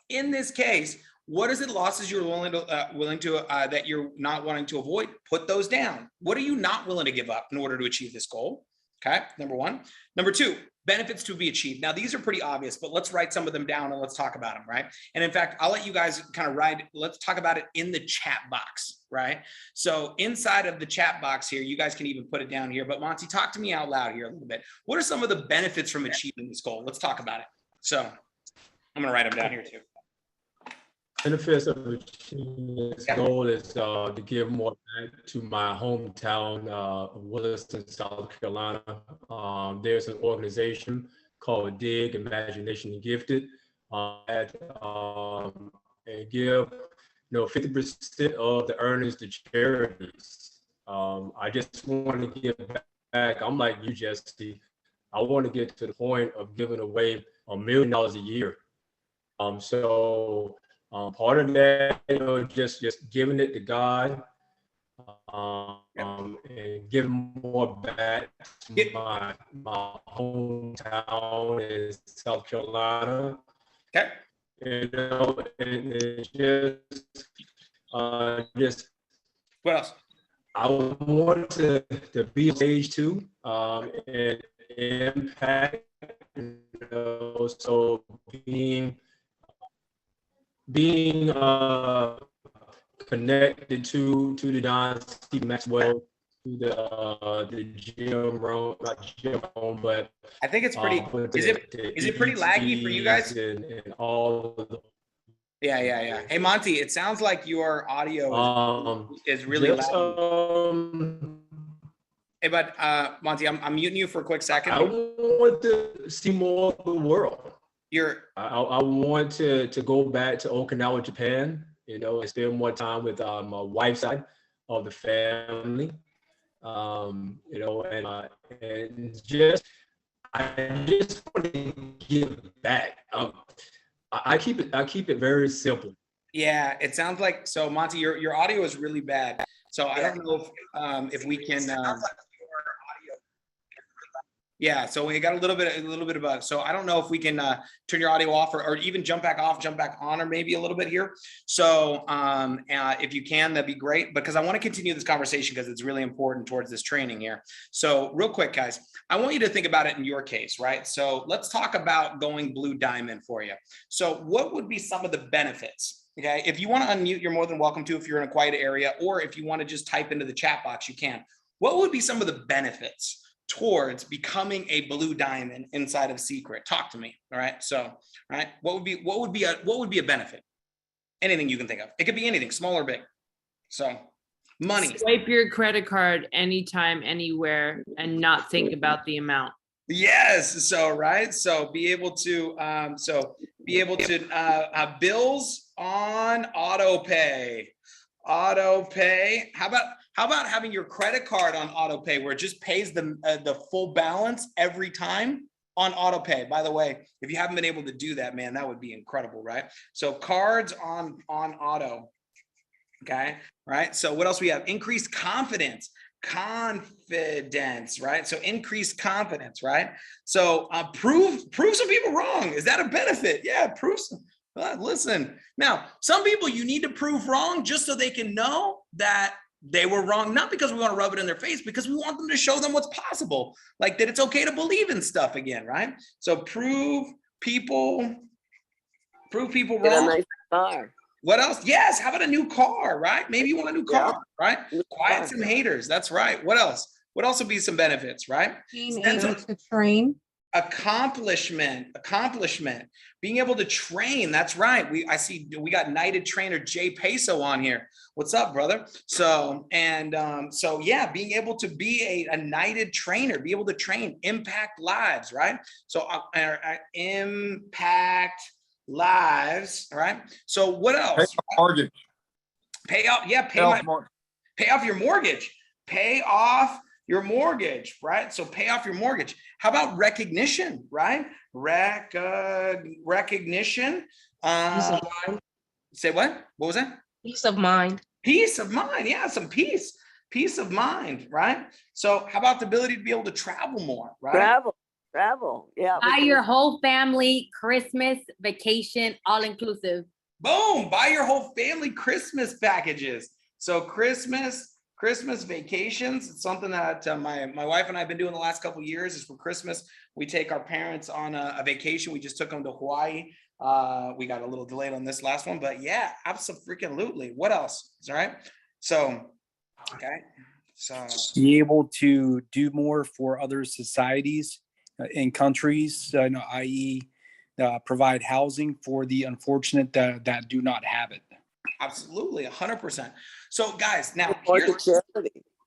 in this case, what is it losses you're willing to that you're not wanting to avoid? Put those down. What are you not willing to give up in order to achieve this goal? Okay, number one. Number two, benefits to be achieved. Now, these are pretty obvious, but let's write some of them down and let's talk about them, right? And in fact, I'll let you guys kind of let's talk about it in the chat box, right? So inside of the chat box here, you guys can even put it down here, but Monty, talk to me out loud here a little bit. What are some of the benefits from achieving this goal? Let's talk about it. So I'm gonna write them down here too. Benefits of achieving this goal is to give more back to my hometown of Williston, South Carolina. There's an organization called DIG, Imagination Gifted, and give 50% of the earnings to charities. I just want to give back. I'm like you, Jesse. I want to get to the point of giving away $1 million a year. Part of that, just giving it to God, and giving more back to my hometown in South Carolina. Okay. And just What else? I want to be on stage too, and impact. So being connected to the John C. Maxwell, to the gym room, not gym room, but I think it's pretty. Is it pretty laggy for you guys? And all of the. Yeah. Hey Monty, it sounds like your audio is really laggy. Hey, but Monty, I'm muting you for a quick second. I want to see more of the world. I want to go back to Okinawa, Japan, and spend more time with my wife's side of the family, and I just want to give back. I keep it very simple. Yeah, it sounds like, so Monty, your audio is really bad. So I don't know if we can. Yeah, so we got a little bit about. So I don't know if we can turn your audio off or even jump back off, jump back on, or maybe a little bit here. So if you can, that'd be great, because I want to continue this conversation because it's really important towards this training here. So real quick, guys, I want you to think about it in your case, right? So let's talk about going blue diamond for you. So what would be some of the benefits? Okay, if you want to unmute, you're more than welcome to if you're in a quiet area, or if you want to just type into the chat box, you can. What would be some of the benefits towards becoming a blue diamond inside of Seacret? Talk to me. All right. So, all right. What would be a benefit? Anything you can think of. It could be anything, small or big. So, money. Swipe your credit card anytime, anywhere, and not think about the amount. Yes. So, right. So be able to bills on auto pay. Auto pay. How about having your credit card on auto pay where it just pays the full balance every time on auto pay? By the way, if you haven't been able to do that, man, that would be incredible, right? So cards on auto. Okay, right? So what else we have? Increased confidence, right? So increased confidence, right? So prove some people wrong. Is that a benefit? Yeah, prove some. Listen, now, some people you need to prove wrong just so they can know that they were wrong, not because we want to rub it in their face, because we want them to show them what's possible, like that it's okay to believe in stuff again, right? So prove people wrong. Get a nice car. What else? Yes. How about a new car, right? Maybe you want a new car, right? New Quiet car. some haters. That's right. What else? What else would be some benefits, right? Being able to train. Accomplishment, being able to train. That's right. I see we got Knighted trainer Jay Peso on here. What's up, brother? So yeah, being able to be a Knighted trainer, be able to train, impact lives, right? So impact lives, right? So what else? Mortgage. Pay off, yeah, pay off your mortgage. Pay off your mortgage, right? So pay off your mortgage. How about recognition, right? Recognition. Peace of mind. Say what? What was that? Peace of mind. Peace of mind. Yeah, some peace. Peace of mind, right? So how about the ability to be able to travel more, right? Travel. Yeah. Buy your whole family Christmas vacation, all inclusive. Boom, buy your whole family Christmas packages. So Christmas vacations, it's something that my wife and I have been doing the last couple of years. Is for Christmas, we take our parents on a vacation. We just took them to Hawaii. We got a little delayed on this last one, but yeah, absolutely. What else? All right. So, okay. So be able to do more for other societies in countries, i.e. Provide housing for the unfortunate that do not have it. absolutely, 100%. So guys, now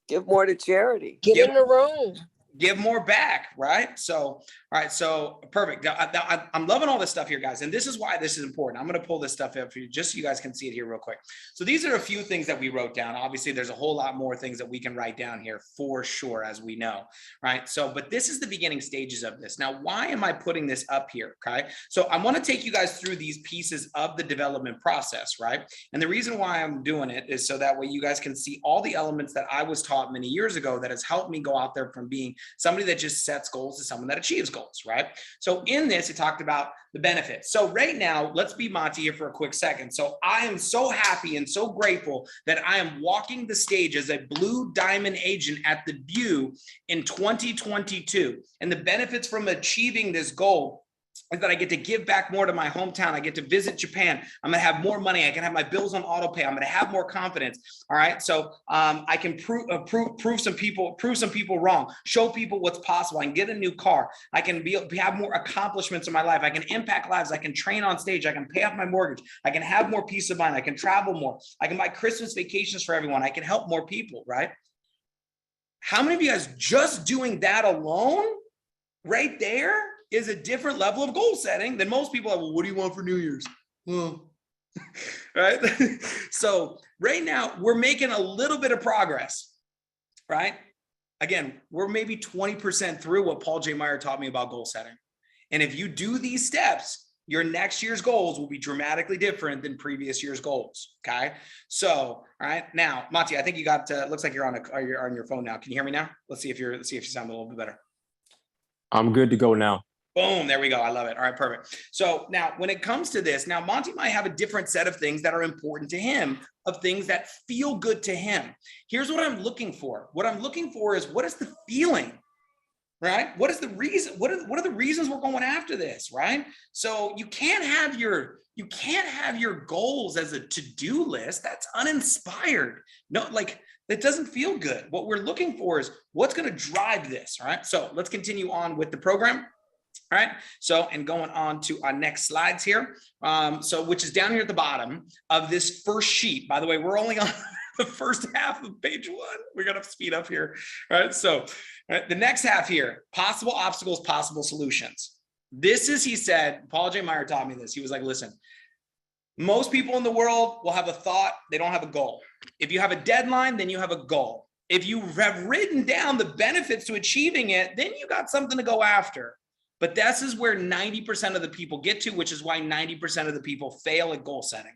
Give more to charity. Get in the room. give more back, right? So, all right, so perfect. I'm loving all this stuff here, guys. And this is why this is important. I'm going to pull this stuff up for you just so you guys can see it here real quick. So these are a few things that we wrote down. Obviously, there's a whole lot more things that we can write down here for sure, as we know, right? So, but this is the beginning stages of this. Now, why am I putting this up here, okay? So I want to take you guys through these pieces of the development process, right? And the reason why I'm doing it is so that way you guys can see all the elements that I was taught many years ago that has helped me go out there from being somebody that just sets goals to someone that achieves goals, right? So in this, it talked about the benefits. So right now, let's be Monty here for a quick second. So I am so happy and so grateful that I am walking the stage as a Blue Diamond agent at the View in 2022. And the benefits from achieving this goal is that I get to give back more to my hometown. I get to visit Japan. I'm going to have more money. I can have my bills on auto pay. I'm going to have more confidence. All right. So I can prove some people wrong, show people what's possible. I can get a new car. I can have more accomplishments in my life. I can impact lives. I can train on stage. I can pay off my mortgage. I can have more peace of mind. I can travel more. I can buy Christmas vacations for everyone. I can help more people. Right. How many of you guys just doing that alone right there is a different level of goal setting than most people are? Well, what do you want for New Year's? Well, right. So right now we're making a little bit of progress, right? Again, we're maybe 20% through what Paul J. Meyer taught me about goal setting. And if you do these steps, your next year's goals will be dramatically different than previous year's goals. Okay. So, all right. Now, Monty, I think you got, looks like you're on your phone now. Can you hear me now? Let's see if you sound a little bit better. I'm good to go now. Boom, there we go. I love it. All right, perfect. So now when it comes to this, now Monty might have a different set of things that are important to him, of things that feel good to him. Here's what I'm looking for. What I'm looking for is, what is the feeling, right? What is the reason? What are the reasons we're going after this, right? So you can't have your goals as a to-do list. That's uninspired. No, like that doesn't feel good. What we're looking for is what's going to drive this, all right? So let's continue on with the program. All right. So, and going on to our next slides here. Which is down here at the bottom of this first sheet. By the way, we're only on the first half of page 1. We're going to speed up here. All right. So, all right, the next half here, possible obstacles, possible solutions. This is, he said, Paul J. Meyer taught me this. He was like, listen, Most people in the world will have a thought, they don't have a goal. If you have a deadline, then you have a goal. If you have written down the benefits to achieving it, then you got something to go after. But this is where 90% of the people get to, which is why 90% of the people fail at goal setting.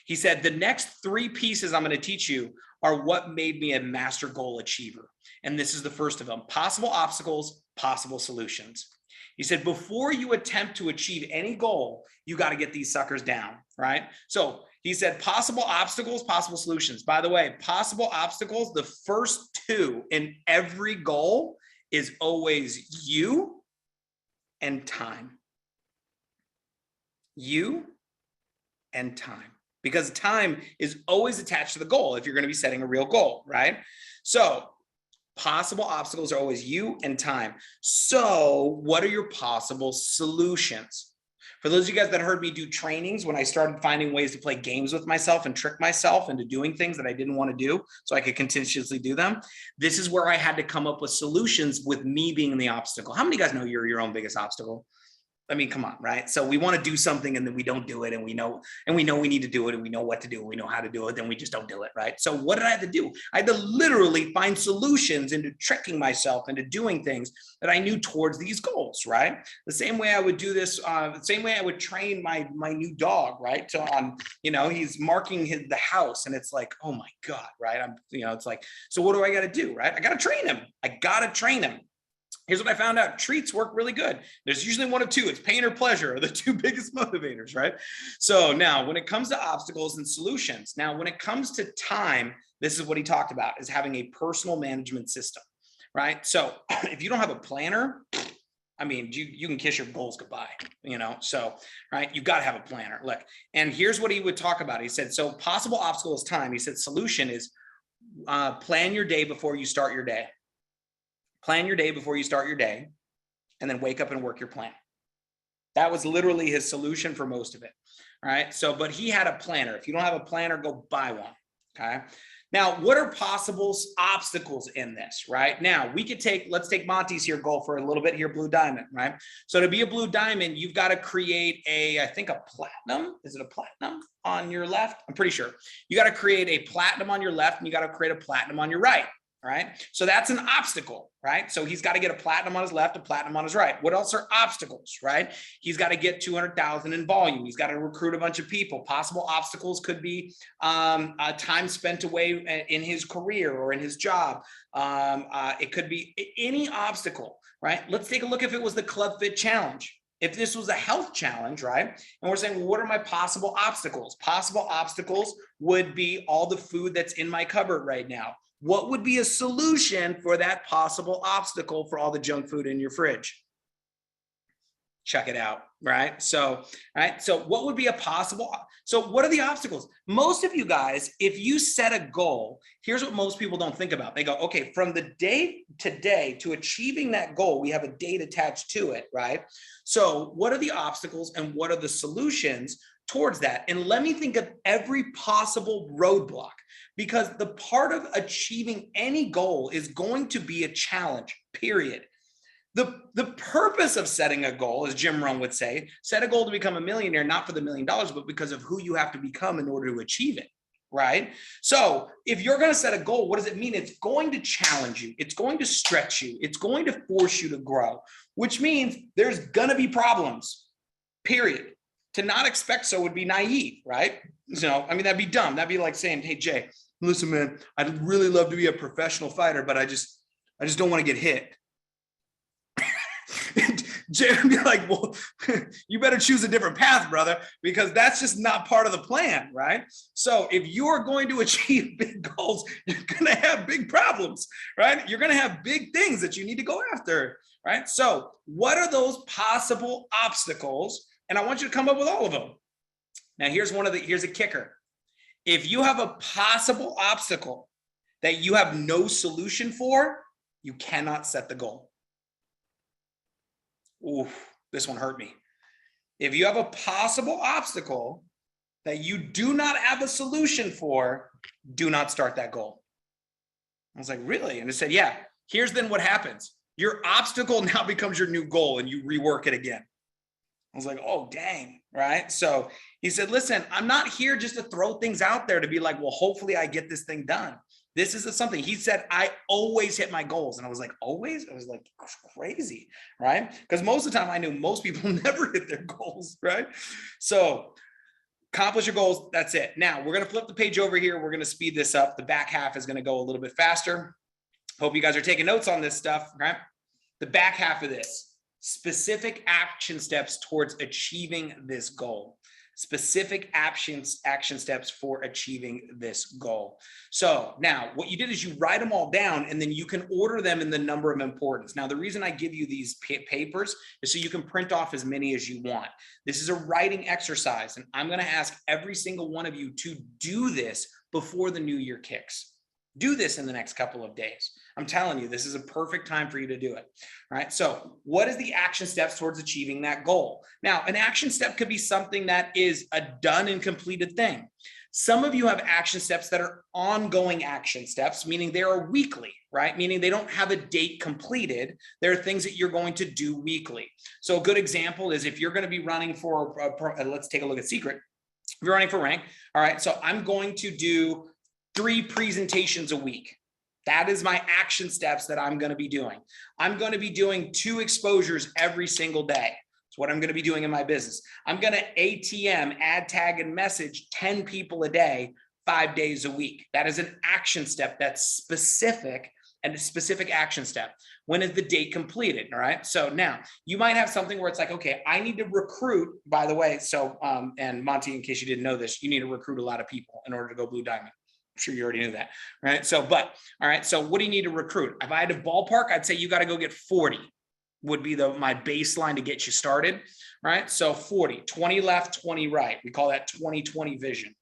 He said, the next 3 pieces I'm going to teach you are what made me a master goal achiever. And this is the first of them: possible obstacles, possible solutions. He said, before you attempt to achieve any goal, you got to get these suckers down, right? So he said, possible obstacles, possible solutions. By the way, possible obstacles, the first 2 in every goal is always you and time. You and time. Because time is always attached to the goal if you're going to be setting a real goal, right? So possible obstacles are always you and time. So what are your possible solutions? For those of you guys that heard me do trainings, when I started finding ways to play games with myself and trick myself into doing things that I didn't want to do so I could continuously do them, this is where I had to come up with solutions with me being the obstacle. How many of you guys know you're your own biggest obstacle? I mean, come on, right? So we want to do something and then we don't do it, and we know we need to do it, and we know what to do, and we know how to do it, then we just don't do it, right? So what did I have to do? I had to literally find solutions into tricking myself into doing things that I knew towards these goals, right? The same way I would do this, the same way I would train my new dog, right? So he's marking the house, and it's like, oh my God, right? It's like, so what do I got to do, right? I got to train him. Here's what I found out. Treats work really good. There's usually one of 2. It's pain or pleasure are the 2 biggest motivators, right? So now when it comes to obstacles and solutions, now when it comes to time, this is what he talked about, is having a personal management system, right? So if you don't have a planner, I mean, you can kiss your goals goodbye, so, right? You got to have a planner. Look, and here's what he would talk about. He said, so possible obstacle is time. He said, solution is plan your day before you start your day. Plan your day before you start your day, and then wake up and work your plan. That was literally his solution for most of it. All right. So, but he had a planner. If you don't have a planner, go buy one. Okay. Now, what are possible obstacles in this, right? Now, let's take Monty's here goal for a little bit here, blue diamond, right? So to be a blue diamond, you've got to create I think a platinum. Is it a platinum on your left? I'm pretty sure. You got to create a platinum on your left, and you got to create a platinum on your right. Right? So that's an obstacle, right? So he's got to get a platinum on his left, a platinum on his right. What else are obstacles, right? He's got to get 200,000 in volume. He's got to recruit a bunch of people. Possible obstacles could be time spent away in his career or in his job. It could be any obstacle, right? Let's take a look if it was the Club Fit Challenge. If this was a health challenge, right? And we're saying, well, what are my possible obstacles? Possible obstacles would be all the food that's in my cupboard right now. What would be a solution for that possible obstacle for all the junk food in your fridge? Check it out, right? So what would be a possible, so what are the obstacles? Most of you guys, if you set a goal, here's what most people don't think about. They go, okay, from the day to day to achieving that goal, we have a date attached to it, right? So what are the obstacles and what are the solutions towards that? And let me think of every possible roadblock, because the part of achieving any goal is going to be a challenge, period. The purpose of setting a goal, as Jim Rohn would say, set a goal to become a millionaire, not for the $1 million, but because of who you have to become in order to achieve it, right? So if you're going to set a goal, what does it mean? It's going to challenge you. It's going to stretch you. It's going to force you to grow, which means there's going to be problems, period. To not expect so would be naive, right? So, I mean, that'd be dumb. That'd be like saying, hey, Jay, listen, man, I'd really love to be a professional fighter, but I just don't want to get hit. Jay would be like, well, you better choose a different path, brother, because that's just not part of the plan, right? So if you're going to achieve big goals, you're going to have big problems, right? You're going to have big things that you need to go after, right? So what are those possible obstacles? And I want you to come up with all of them. Now, here's a kicker. If you have a possible obstacle that you have no solution for, you cannot set the goal. Ooh, this one hurt me. If you have a possible obstacle that you do not have a solution for, do not start that goal. I was like, really? And it said, yeah, here's then what happens. Your obstacle now becomes your new goal and you rework it again. I was like, oh, dang, right? So he said, listen, I'm not here just to throw things out there to be like, well, hopefully I get this thing done. This is something. He said, I always hit my goals. And I was like, always? I was like, crazy, right? Because most of the time I knew most people never hit their goals, right? So accomplish your goals. That's it. Now we're going to flip the page over here. We're going to speed this up. The back half is going to go a little bit faster. Hope you guys are taking notes on this stuff, right? The back half of this, specific action steps towards achieving this goal. Specific action steps for achieving this goal. So now what you did is you write them all down and then you can order them in the number of importance. Now, the reason I give you these papers is so you can print off as many as you want. This is a writing exercise, and I'm going to ask every single one of you to do this before the new year kicks. Do this in the next couple of days. I'm telling you, this is a perfect time for you to do it. All right. So what is the action steps towards achieving that goal? Now, an action step could be something that is a done and completed thing. Some of you have action steps that are ongoing action steps, meaning they are weekly, right? Meaning they don't have a date completed. There are things that you're going to do weekly. So a good example is if you're going to be running for, let's take a look at Seacret. If you're running for rank, all right, so I'm going to do 3 presentations a week. That is my action steps that I'm going to be doing. I'm going to be doing 2 exposures every single day. It's what I'm going to be doing in my business. I'm going to ATM, add, tag, and message 10 people a day, 5 days a week. That is an action step that's specific and a specific action step. When is the date completed? All right. So now you might have something where it's like, okay, I need to recruit, by the way. So, and Monty, in case you didn't know this, you need to recruit a lot of people in order to go Blue Diamond. I'm sure you already knew that, right? So, but, all right, so what do you need to recruit? If I had to ballpark, I'd say you got to go get 40 would be my baseline to get you started, right? So 40, 20 left, 20 right. We call that 20/20 vision,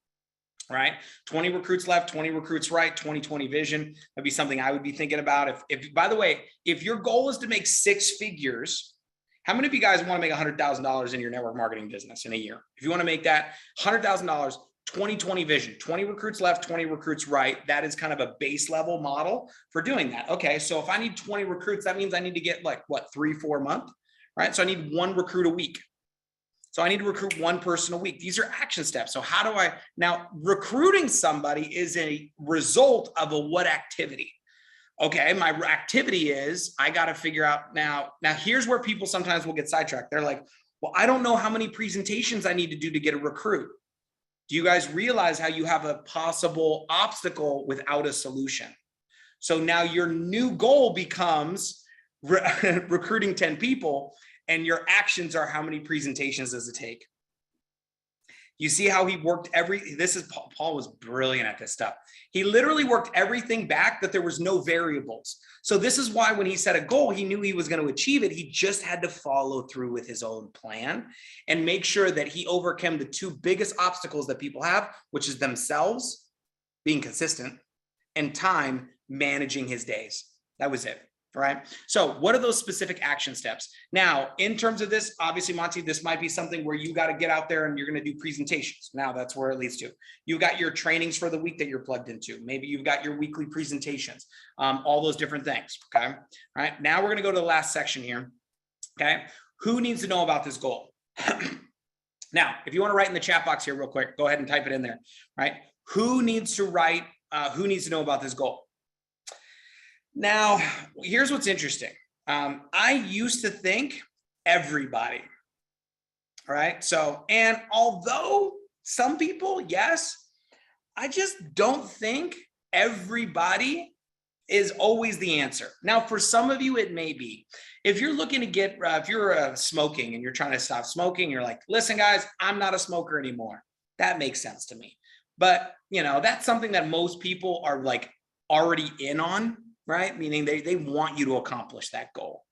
right? 20 recruits left, 20 recruits right, 20/20 vision. That'd be something I would be thinking about. If by the way, if your goal is to make 6 figures, how many of you guys want to make $100,000 in your network marketing business in a year? If you want to make that $100,000, 20/20 vision, 20 recruits left, 20 recruits right. That is kind of a base level model for doing that. Okay, so if I need 20 recruits, that means I need to get like what, 3-4 a month, right? So I need 1 recruit a week. So I need to recruit 1 person a week. These are action steps. So how do I, now recruiting somebody is a result of a what activity? Okay, my activity is I got to figure out now here's where people sometimes will get sidetracked. They're like, well, I don't know how many presentations I need to do to get a recruit. Do you guys realize how you have a possible obstacle without a solution? So now your new goal becomes recruiting 10 people, and your actions are how many presentations does it take? You see how he worked Paul was brilliant at this stuff. He literally worked everything back that there was no variables. So this is why when he set a goal, he knew he was going to achieve it. He just had to follow through with his own plan and make sure that he overcame the 2 biggest obstacles that people have, which is themselves being consistent and time managing his days. That was it. Right. So what are those specific action steps? Now, in terms of this, obviously, Monty, this might be something where you got to get out there and you're going to do presentations. Now that's where it leads to. You've got your trainings for the week that you're plugged into. Maybe you've got your weekly presentations, all those different things. Okay. All right. Now we're going to go to the last section here. Okay. Who needs to know about this goal? Now, if you want to write in the chat box here real quick, go ahead and type it in there. Right. Who needs to know about this goal? Now, here's what's interesting. I used to think everybody, all right? So, and although some people, yes, I just don't think everybody is always the answer. Now, for some of you, it may be. If you're looking to get, if you're smoking and you're trying to stop smoking, you're like, listen, guys, I'm not a smoker anymore. That makes sense to me. But, you know, that's something that most people are like already in on. Right? Meaning they want you to accomplish that goal.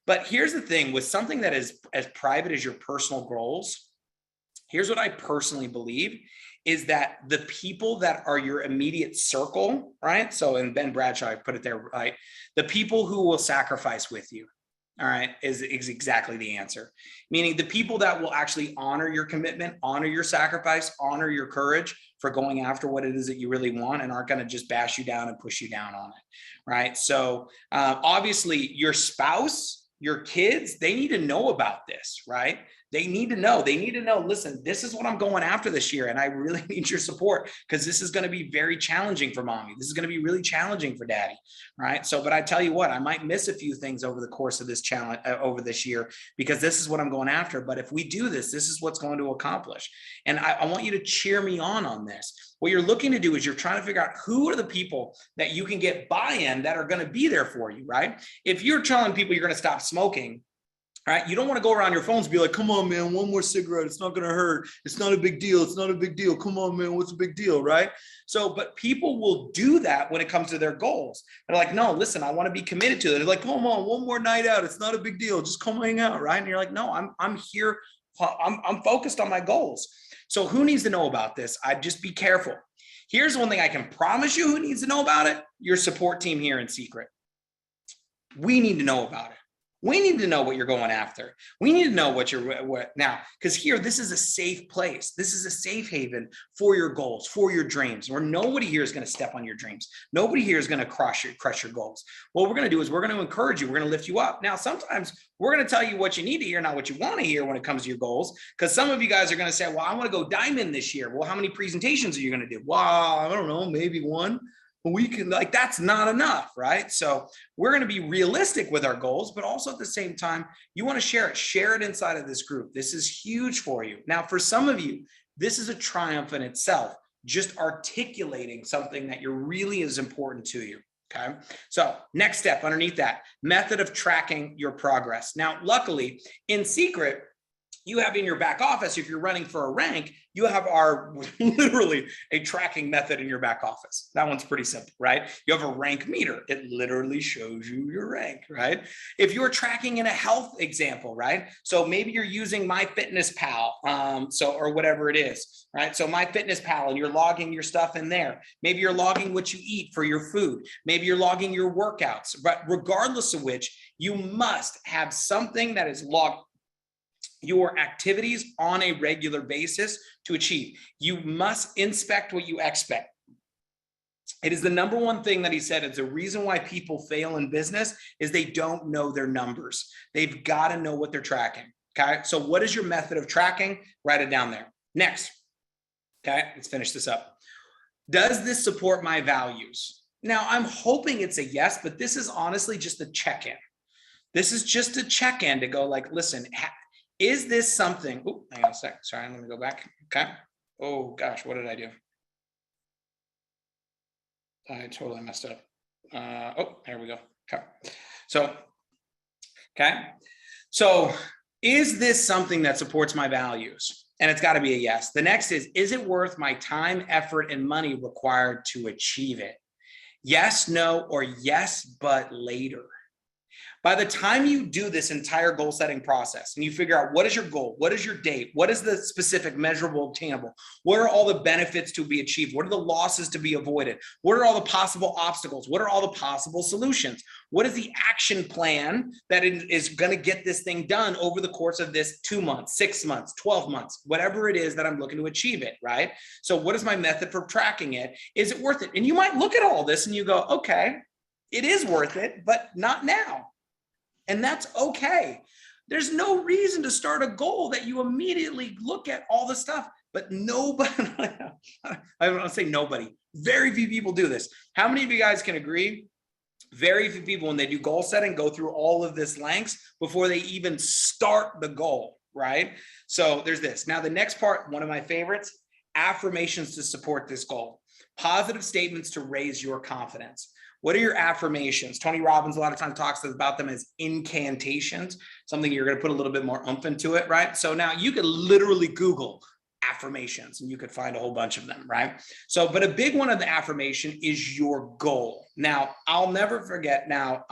But here's the thing with something that is as private as your personal goals. Here's what I personally believe is that the people that are your immediate circle, right? So in Ben Bradshaw, I put it there, right? The people who will sacrifice with you, all right, is exactly the answer. Meaning the people that will actually honor your commitment, honor your sacrifice, honor your courage for going after what it is that you really want and aren't going to just bash you down and push you down on it, right? So obviously your spouse your kids, they need to know about this, right? They need to know, listen, this is what I'm going after this year. And I really need your support because this is going to be very challenging for mommy. This is going to be really challenging for daddy, right? So, but I tell you what, I might miss a few things over the course of this challenge over this year, because this is what I'm going after. But if we do this, this is what's going to accomplish. And I want you to cheer me on this. What you're looking to do is you're trying to figure out who are the people that you can get buy-in that are going to be there for you, right? If you're telling people you're going to stop smoking, right? You don't want to go around your phones and be like, come on, man, one more cigarette. It's not going to hurt. It's not a big deal. It's not a big deal. Come on, man. What's a big deal, right? So, but people will do that when it comes to their goals. They're like, no, listen, I want to be committed to it. They're like, come on, one more night out. It's not a big deal. Just come hang out, right? And you're like, no, I'm here. I'm focused on my goals. So who needs to know about this? I'd just be careful. Here's one thing I can promise you who needs to know about it. Your support team here in Seacret. We need to know about it. We need to know what you're going after. We need to know what now, because here, this is a safe place. This is a safe haven for your goals, for your dreams, where nobody here is going to step on your dreams. Nobody here is going to crush your goals. What we're going to do is we're going to encourage you. We're going to lift you up. Now, sometimes we're going to tell you what you need to hear, not what you want to hear when it comes to your goals, because some of you guys are going to say, well, I want to go diamond this year. Well, how many presentations are you going to do? Well, I don't know, maybe one. We can, like, that's not enough, right? So we're going to be realistic with our goals, but also at the same time, you want to share it inside of this group. This is huge for you. Now, for some of you, this is a triumph in itself, just articulating something that really is important to you. Okay. So next step underneath that, method of tracking your progress. Now, luckily in Seacret, you have in your back office, if you're running for a rank, you have literally a tracking method in your back office. That one's pretty simple, right? You have a rank meter. It literally shows you your rank, right? If you're tracking in a health example, right? So maybe you're using MyFitnessPal, or whatever it is, right? So MyFitnessPal, and you're logging your stuff in there. Maybe you're logging what you eat for your food. Maybe you're logging your workouts, but regardless of which, you must have something that is logged your activities on a regular basis to achieve. You must inspect what you expect. It is the number one thing that he said. It's the reason why people fail in business is they don't know their numbers. They've got to know what they're tracking. Okay. So what is your method of tracking? Write it down there. Next. Okay. Let's finish this up. Does this support my values? Now I'm hoping it's a yes, but this is honestly just a check-in. This is just a check-in to go like, listen, is this something? Oh, hang on a sec. Sorry, let me go back. Okay. Oh gosh, what did I do? I totally messed up. Oh, there we go. Okay. So is this something that supports my values? And it's got to be a yes. The next is it worth my time, effort, and money required to achieve it? Yes, no, or yes, but later. By the time you do this entire goal setting process and you figure out what is your goal, what is your date, what is the specific measurable obtainable, what are all the benefits to be achieved, what are the losses to be avoided, what are all the possible obstacles, what are all the possible solutions, what is the action plan that is going to get this thing done over the course of this 2 months, 6 months, 12 months, whatever it is that I'm looking to achieve it, right? So what is my method for tracking it? Is it worth it? And you might look at all this and you go, okay, it is worth it, but not now. And that's okay. There's no reason to start a goal that you immediately look at all the stuff, but nobody, I don't want to say nobody, very few people do this. How many of you guys can agree? Very few people, when they do goal setting, go through all of this lengths before they even start the goal, right? So there's this. Now, the next part, one of my favorites, affirmations to support this goal. Positive statements to raise your confidence. What are your affirmations? Tony Robbins a lot of times talks about them as incantations, something you're going to put a little bit more oomph into it, right? So now you could literally Google affirmations and you could find a whole bunch of them, right? So, but a big one of the affirmation is your goal. Now, I'll never forget now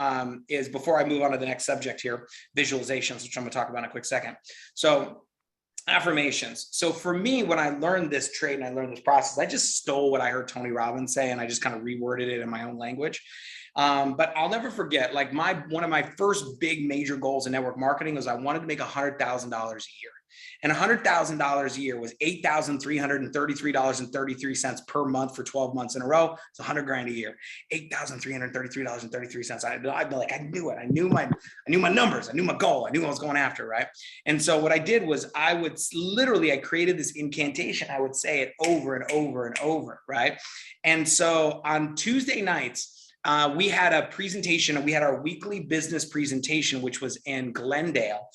is before I move on to the next subject here, visualizations, which I'm going to talk about in a quick second. So affirmations. So for me, when I learned this trait and I learned this process, I just stole what I heard Tony Robbins say and I just kind of reworded it in my own language. But I'll never forget, like one of my first big major goals in network marketing was I wanted to make $100,000 a year. And $100,000 a year was $8,333.33 per month for 12 months in a row. It's 100 grand a year, $8,333.33. I'd be like, I knew it. I knew my numbers. I knew my goal. I knew what I was going after, right? And so what I did was I created this incantation. I would say it over and over and over, right? And so on Tuesday nights, we had a presentation. We had our weekly business presentation, which was in Glendale,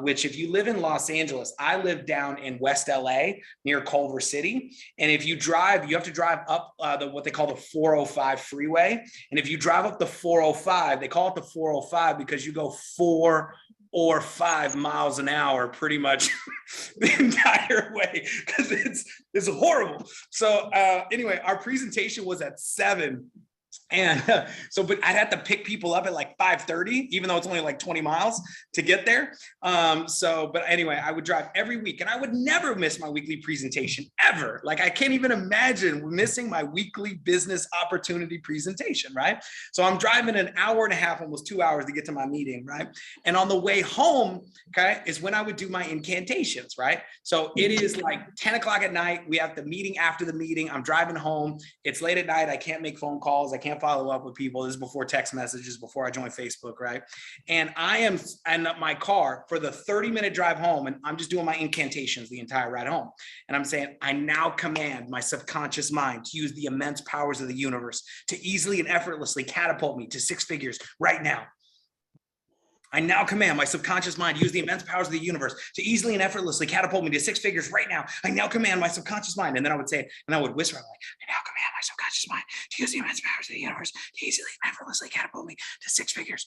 which if you live in Los Angeles, I live down in West LA near Culver City. And if you drive, you have to drive up what they call the 405 freeway. And if you drive up the 405, they call it the 405 because you go 4 or 5 miles an hour pretty much the entire way, because it's horrible. So anyway, our presentation was at 7. And but I'd have to pick people up at like 5:30, even though it's only like 20 miles to get there. But anyway, I would drive every week, and I would never miss my weekly presentation ever. Like, I can't even imagine missing my weekly business opportunity presentation, right? So I'm driving an hour and a half, almost 2 hours to get to my meeting, right? And on the way home, okay, is when I would do my incantations, right? So it is like 10 o'clock at night. We have the meeting after the meeting. I'm driving home. It's late at night. I can't make phone calls. I can't follow up with people. This is before text messages, before I joined Facebook, right? And I am in my car for the 30-minute drive home, and I'm just doing my incantations the entire ride home. And I'm saying, I now command my subconscious mind to use the immense powers of the universe to easily and effortlessly catapult me to 6 figures right now. I now command my subconscious mind to use the immense powers of the universe to easily and effortlessly catapult me to 6 figures right now. I now command my subconscious mind. And then I would say it, and I would whisper, I'm like, I now command my subconscious mind to use the immense powers of the universe to easily and effortlessly catapult me to 6 figures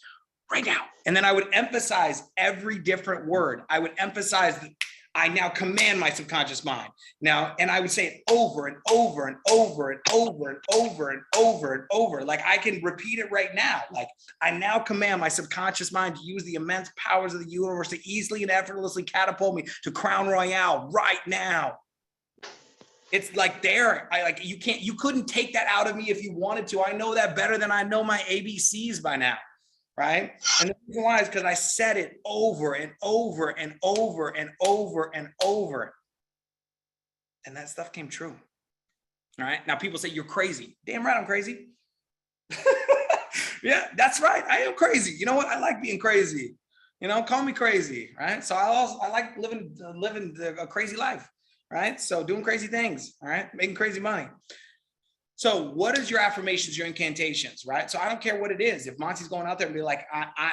right now. And then I would emphasize every different word. I would emphasize that I now command my subconscious mind. Now, and I would say it over and over and over and over and over and over and over. Like, I can repeat it right now. Like, I now command my subconscious mind to use the immense powers of the universe to easily and effortlessly catapult me to Crown Royale right now. It's like there. You couldn't take that out of me if you wanted to. I know that better than I know my ABCs by now. Right? And the reason why is because I said it over and over and over and over and over. And that stuff came true. All right. Now people say you're crazy. Damn right I'm crazy. Yeah, that's right. I am crazy. You know what? I like being crazy. You know, call me crazy. Right. So I like living a crazy life. Right. So doing crazy things. All right. Making crazy money. So what is your affirmations, your incantations, right? So I don't care what it is. If Monty's going out there and be like, I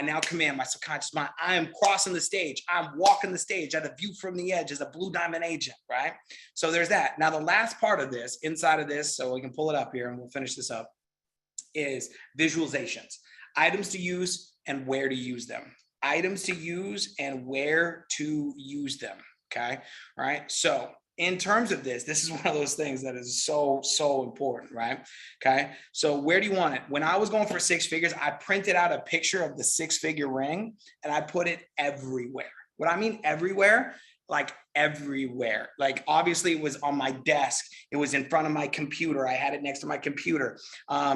now command my subconscious mind. I am crossing the stage. I'm walking the stage at a view from the edge as a blue diamond agent, right? So there's that. Now the last part of this, inside of this, so we can pull it up here and we'll finish this up, is visualizations, items to use and where to use them. Items to use and where to use them, okay? All right, so in terms of this is one of those things that is so important, right? Okay. So where do you want it? When I was going for 6 figures, I printed out a picture of the 6-figure ring and I put it everywhere. What I mean everywhere, like everywhere. Like obviously it was on my desk. It was in front of my computer. I had it next to my computer.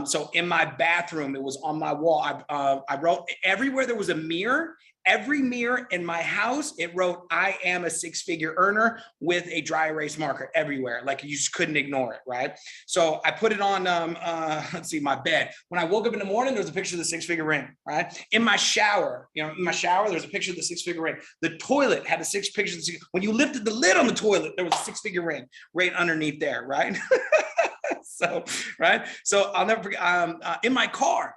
So in my bathroom, it was on my wall. I wrote everywhere there was a mirror. Every mirror in my house, it wrote, I am a 6-figure earner with a dry erase marker everywhere. Like you just couldn't ignore it, right? So I put it on, my bed. When I woke up in the morning, there was a picture of the 6-figure ring, right? In my shower, there was a picture of the 6-figure ring. The toilet had a 6 pictures. When you lifted the lid on the toilet, there was a 6-figure ring right underneath there, right? So, right? So I'll never forget, in my car,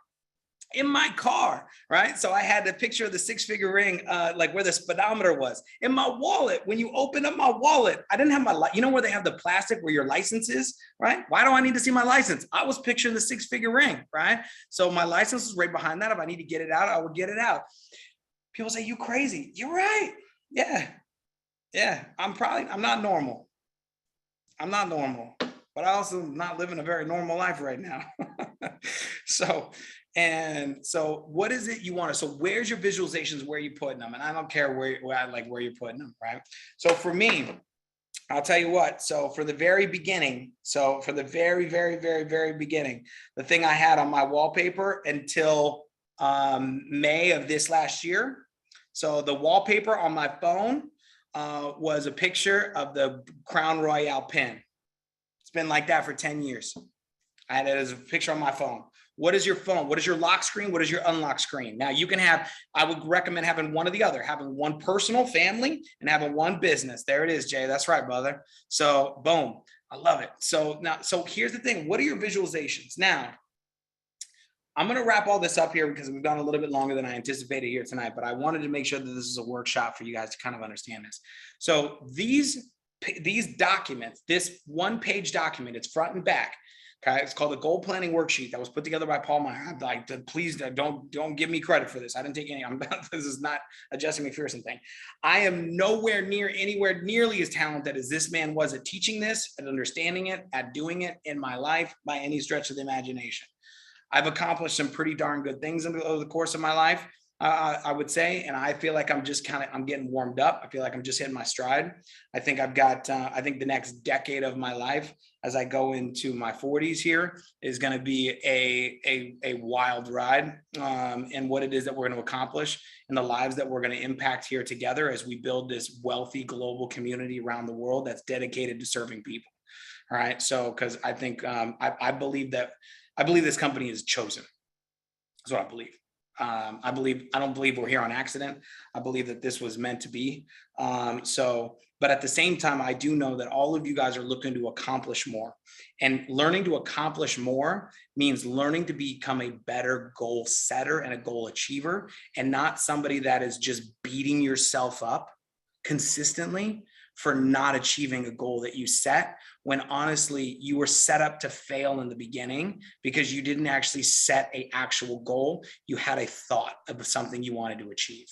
right? So I had the picture of the 6-figure ring, like where the speedometer was. In my wallet, when you open up my wallet, I didn't have my, where they have the plastic where your license is, right? Why do I need to see my license? I was picturing the 6-figure ring, right? So my license was right behind that. If I need to get it out, I would get it out. People say, you crazy. You're right. Yeah. I'm not normal. I'm not normal, but I also am not living a very normal life right now. So what is it you want to, so where's your visualizations, where are you putting them? And I don't care where you're putting them, right? So for me, I'll tell you what, so for the very beginning, very beginning, the thing I had on my wallpaper until May of this last year. So the wallpaper on my phone was a picture of the Crown Royale pin. It's been like that for 10 years. I had it as a picture on my phone. What is your phone? What is your lock screen? What is your unlock screen? Now you can have, I would recommend having one or the other, having one personal family and having one business. There it is, Jay. That's right, brother. So boom, I love it. So now, so here's the thing. What are your visualizations? Now, I'm going to wrap all this up here because we've gone a little bit longer than I anticipated here tonight, but I wanted to make sure that this is a workshop for you guys to kind of understand this. So these documents, this one-page document, it's front and back. Okay, it's called the goal planning worksheet that was put together by Paul Meyer. I'm like, please don't give me credit for this. I didn't take any. This is not a Jesse McPherson thing. I am nowhere near anywhere nearly as talented as this man was at teaching this, at understanding it, at doing it in my life by any stretch of the imagination. I've accomplished some pretty darn good things over the course of my life, I would say, and I feel like I'm just I'm getting warmed up. I feel like I'm just hitting my stride. I think I've got, I think the next decade of my life, as I go into my 40s here, is going to be a wild ride, and what it is that we're going to accomplish and the lives that we're going to impact here together as we build this wealthy global community around the world that's dedicated to serving people. All right. So, because I think I believe this company is chosen. That's what I believe. I don't believe we're here on accident. I believe that this was meant to be. But at the same time, I do know that all of you guys are looking to accomplish more, and learning to accomplish more means learning to become a better goal setter and a goal achiever, and not somebody that is just beating yourself up consistently for not achieving a goal that you set, when honestly you were set up to fail in the beginning because you didn't actually set an actual goal. You had a thought of something you wanted to achieve.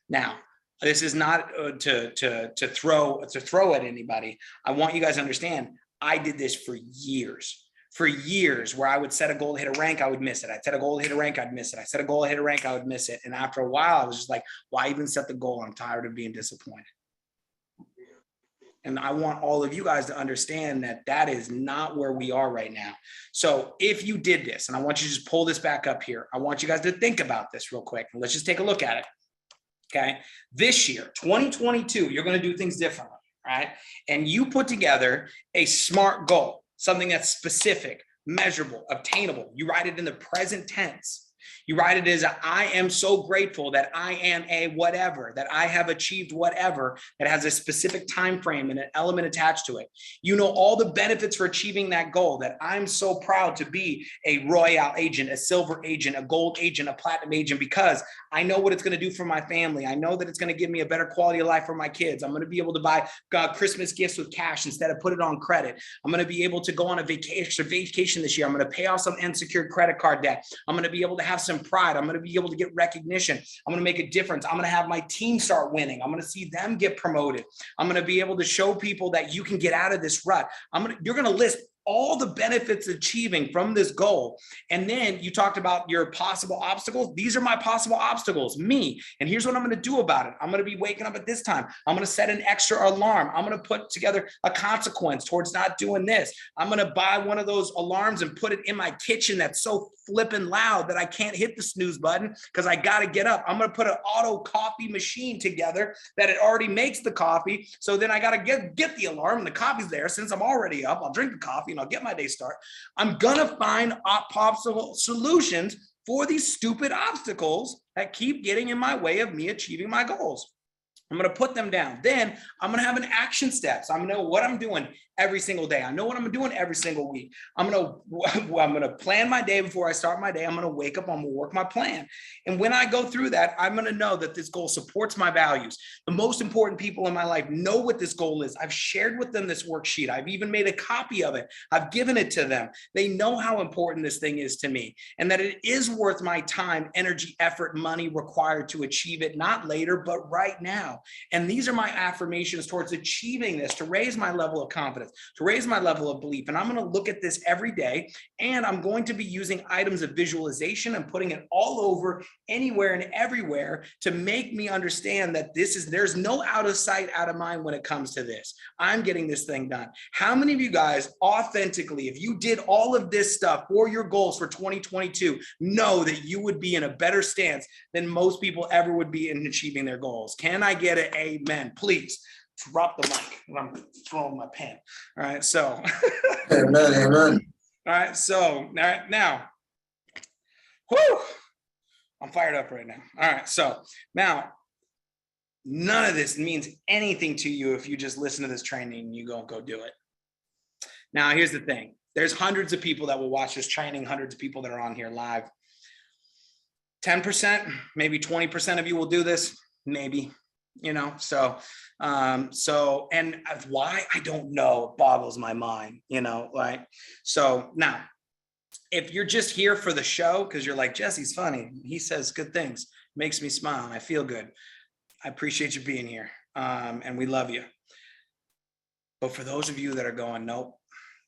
Now, this is not to throw at anybody. I want you guys to understand, I did this for years. For years, where I would set a goal to hit a rank, I would miss it. I'd set a goal to hit a rank, I'd miss it. I set a goal to hit a rank, I would miss it. And after a while, I was just like, why even set the goal? I'm tired of being disappointed. And I want all of you guys to understand that that is not where we are right now. So if you did this, and I want you to just pull this back up here, I want you guys to think about this real quick. And let's just take a look at it. Okay. This year, 2022, you're going to do things differently, right? And you put together a SMART goal, something that's specific, measurable, obtainable. You write it in the present tense. You write it as I am so grateful that I am a whatever, that I have achieved whatever, that has a specific time frame and an element attached to it. You know all the benefits for achieving that goal, that I'm so proud to be a Royale agent, a silver agent, a gold agent, a platinum agent, because I know what it's going to do for my family. I know that it's going to give me a better quality of life for my kids. I'm going to be able to buy Christmas gifts with cash instead of put it on credit. I'm going to be able to go on a vacation this year. I'm going to pay off some unsecured credit card debt. I'm going to be able to have some pride. I'm going to be able to get recognition. I'm going to make a difference. I'm going to have my team start winning. I'm going to see them get promoted. I'm going to be able to show people that you can get out of this rut. You're going to list all the benefits achieving from this goal. And then you talked about your possible obstacles. These are my possible obstacles, me. And here's what I'm going to do about it. I'm going to be waking up at this time. I'm going to set an extra alarm. I'm going to put together a consequence towards not doing this. I'm going to buy one of those alarms and put it in my kitchen that's so flipping loud that I can't hit the snooze button because I got to get up. I'm going to put an auto coffee machine together that it already makes the coffee. So then I got to get the alarm and the coffee's there. Since I'm already up, I'll drink the coffee and I'll get my day start. I'm going to find possible solutions for these stupid obstacles that keep getting in my way of me achieving my goals. I'm going to put them down. Then I'm going to have an action steps. I'm going to know what I'm doing every single day. I know what I'm doing every single week. I'm going to plan my day before I start my day. I'm going to wake up, I'm going to work my plan. And when I go through that, I'm going to know that this goal supports my values. The most important people in my life know what this goal is. I've shared with them this worksheet. I've even made a copy of it. I've given it to them. They know how important this thing is to me and that it is worth my time, energy, effort, money required to achieve it, not later, but right now. And these are my affirmations towards achieving this, to raise my level of confidence. confidence, to raise my level of belief. And I'm going to look at this every day. And I'm going to be using items of visualization and putting it all over, anywhere and everywhere, to make me understand that there's no out of sight, out of mind when it comes to this. I'm getting this thing done. How many of you guys authentically, if you did all of this stuff for your goals for 2022, know that you would be in a better stance than most people ever would be in achieving their goals? Can I get an amen? Please drop the mic. I'm throwing my pen. All right, so. Amen, amen. All right, so now, whoo, I'm fired up right now. All right, so now, none of this means anything to you if you just listen to this training and you go do it. Now, here's the thing. There's hundreds of people that will watch this training, hundreds of people that are on here live. 10%, maybe 20% of you will do this, maybe, so and why, I don't know, it boggles my mind, so now, if you're just here for the show, because you're like, Jesse's funny, he says good things, makes me smile, and I feel good, I appreciate you being here, and we love you. But for those of you that are going, nope,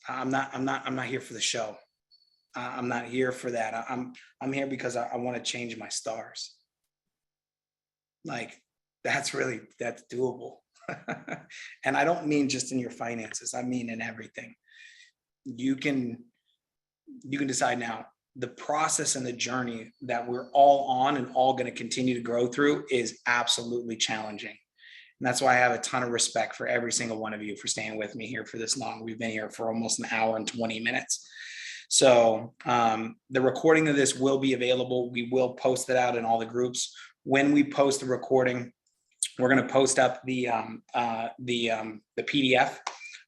I'm not here for the show. I'm not here for that. I'm here because I want to change my stars. Like, that's doable. And I don't mean just in your finances. I mean in everything. You can decide now. The process and the journey that we're all on and all going to continue to grow through is absolutely challenging. And that's why I have a ton of respect for every single one of you for staying with me here for this long. We've been here for almost an hour and 20 minutes. So the recording of this will be available. We will post it out in all the groups. When we post the recording, we're going to post up the PDF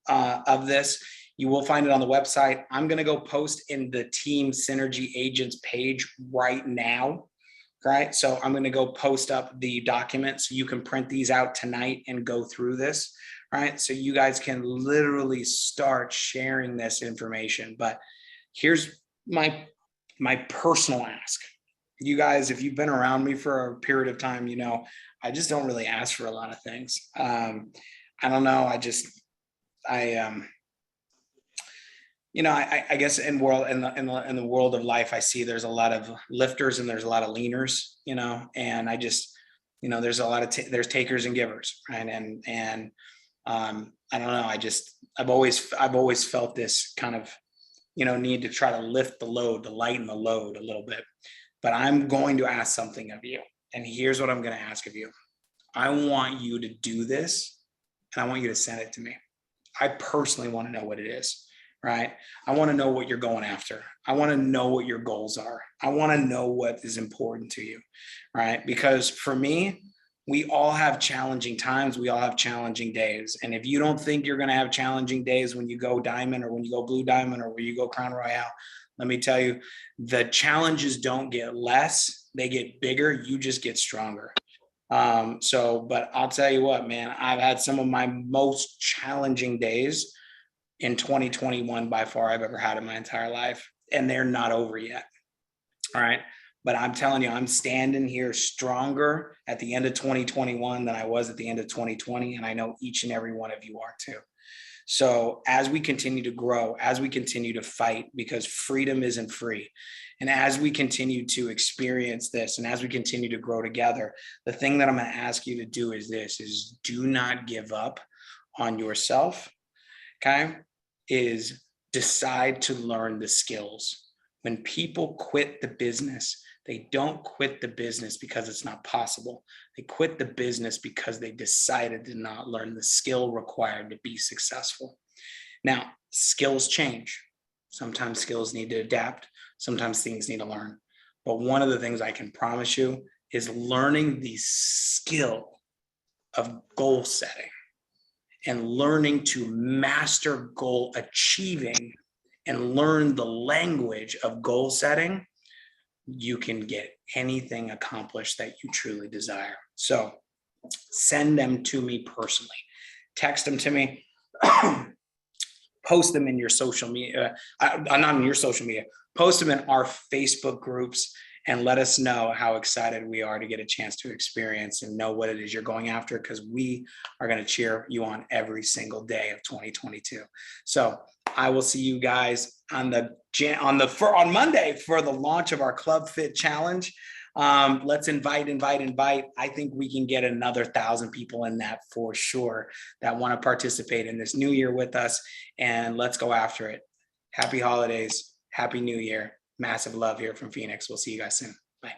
of this. You will find it on the website. I'm going to go post in the Team Synergy Agents page right now. Right. So I'm going to go post up the document so you can print these out tonight and go through this. Right. So you guys can literally start sharing this information. But here's my personal ask. You guys, if you've been around me for a period of time, I just don't really ask for a lot of things. I don't know. I guess in the world of life, I see there's a lot of lifters and there's a lot of leaners, and I just, there's a lot of there's takers and givers, right? And I don't know. I've always felt this kind of, need to try to lift the load, to lighten the load a little bit. But I'm going to ask something of you, and here's what I'm going to ask of you. I want you to do this, and I want you to send it to me. I personally want to know what it is. Right? I want to know what you're going after. I want to know what your goals are. I want to know what is important to you, right? Because for me, we all have challenging times. We all have challenging days. And if you don't think you're going to have challenging days when you go diamond or when you go blue diamond or when you go crown royale, let me tell you, the challenges don't get less. They get bigger. You just get stronger. But I'll tell you what, man, I've had some of my most challenging days in 2021 by far I've ever had in my entire life. And they're not over yet. All right. But I'm telling you, I'm standing here stronger at the end of 2021 than I was at the end of 2020. And I know each and every one of you are too. So as we continue to grow, as we continue to fight, because freedom isn't free. And as we continue to experience this, and as we continue to grow together, the thing that I'm going to ask you to do is do not give up on yourself. Okay. Is decide to learn the skills. When people quit the business, they don't quit the business because it's not possible. They quit the business because they decided to not learn the skill required to be successful. Now, skills change. Sometimes skills need to adapt. Sometimes things need to learn. But one of the things I can promise you is learning the skill of goal setting and learning to master goal achieving and learn the language of goal setting. You can get anything accomplished that you truly desire. So send them to me personally. Text them to me. Post them in your social media. Not in your social media. Post them in our Facebook groups and let us know how excited we are to get a chance to experience and know what it is you're going after, because we are going to cheer you on every single day of 2022. So I will see you guys on Monday for the launch of our Club Fit Challenge. Let's invite. I think we can get another 1,000 people in that for sure that want to participate in this new year with us, and let's go after it. Happy holidays. Happy New Year. Massive love here from Phoenix. We'll see you guys soon. Bye.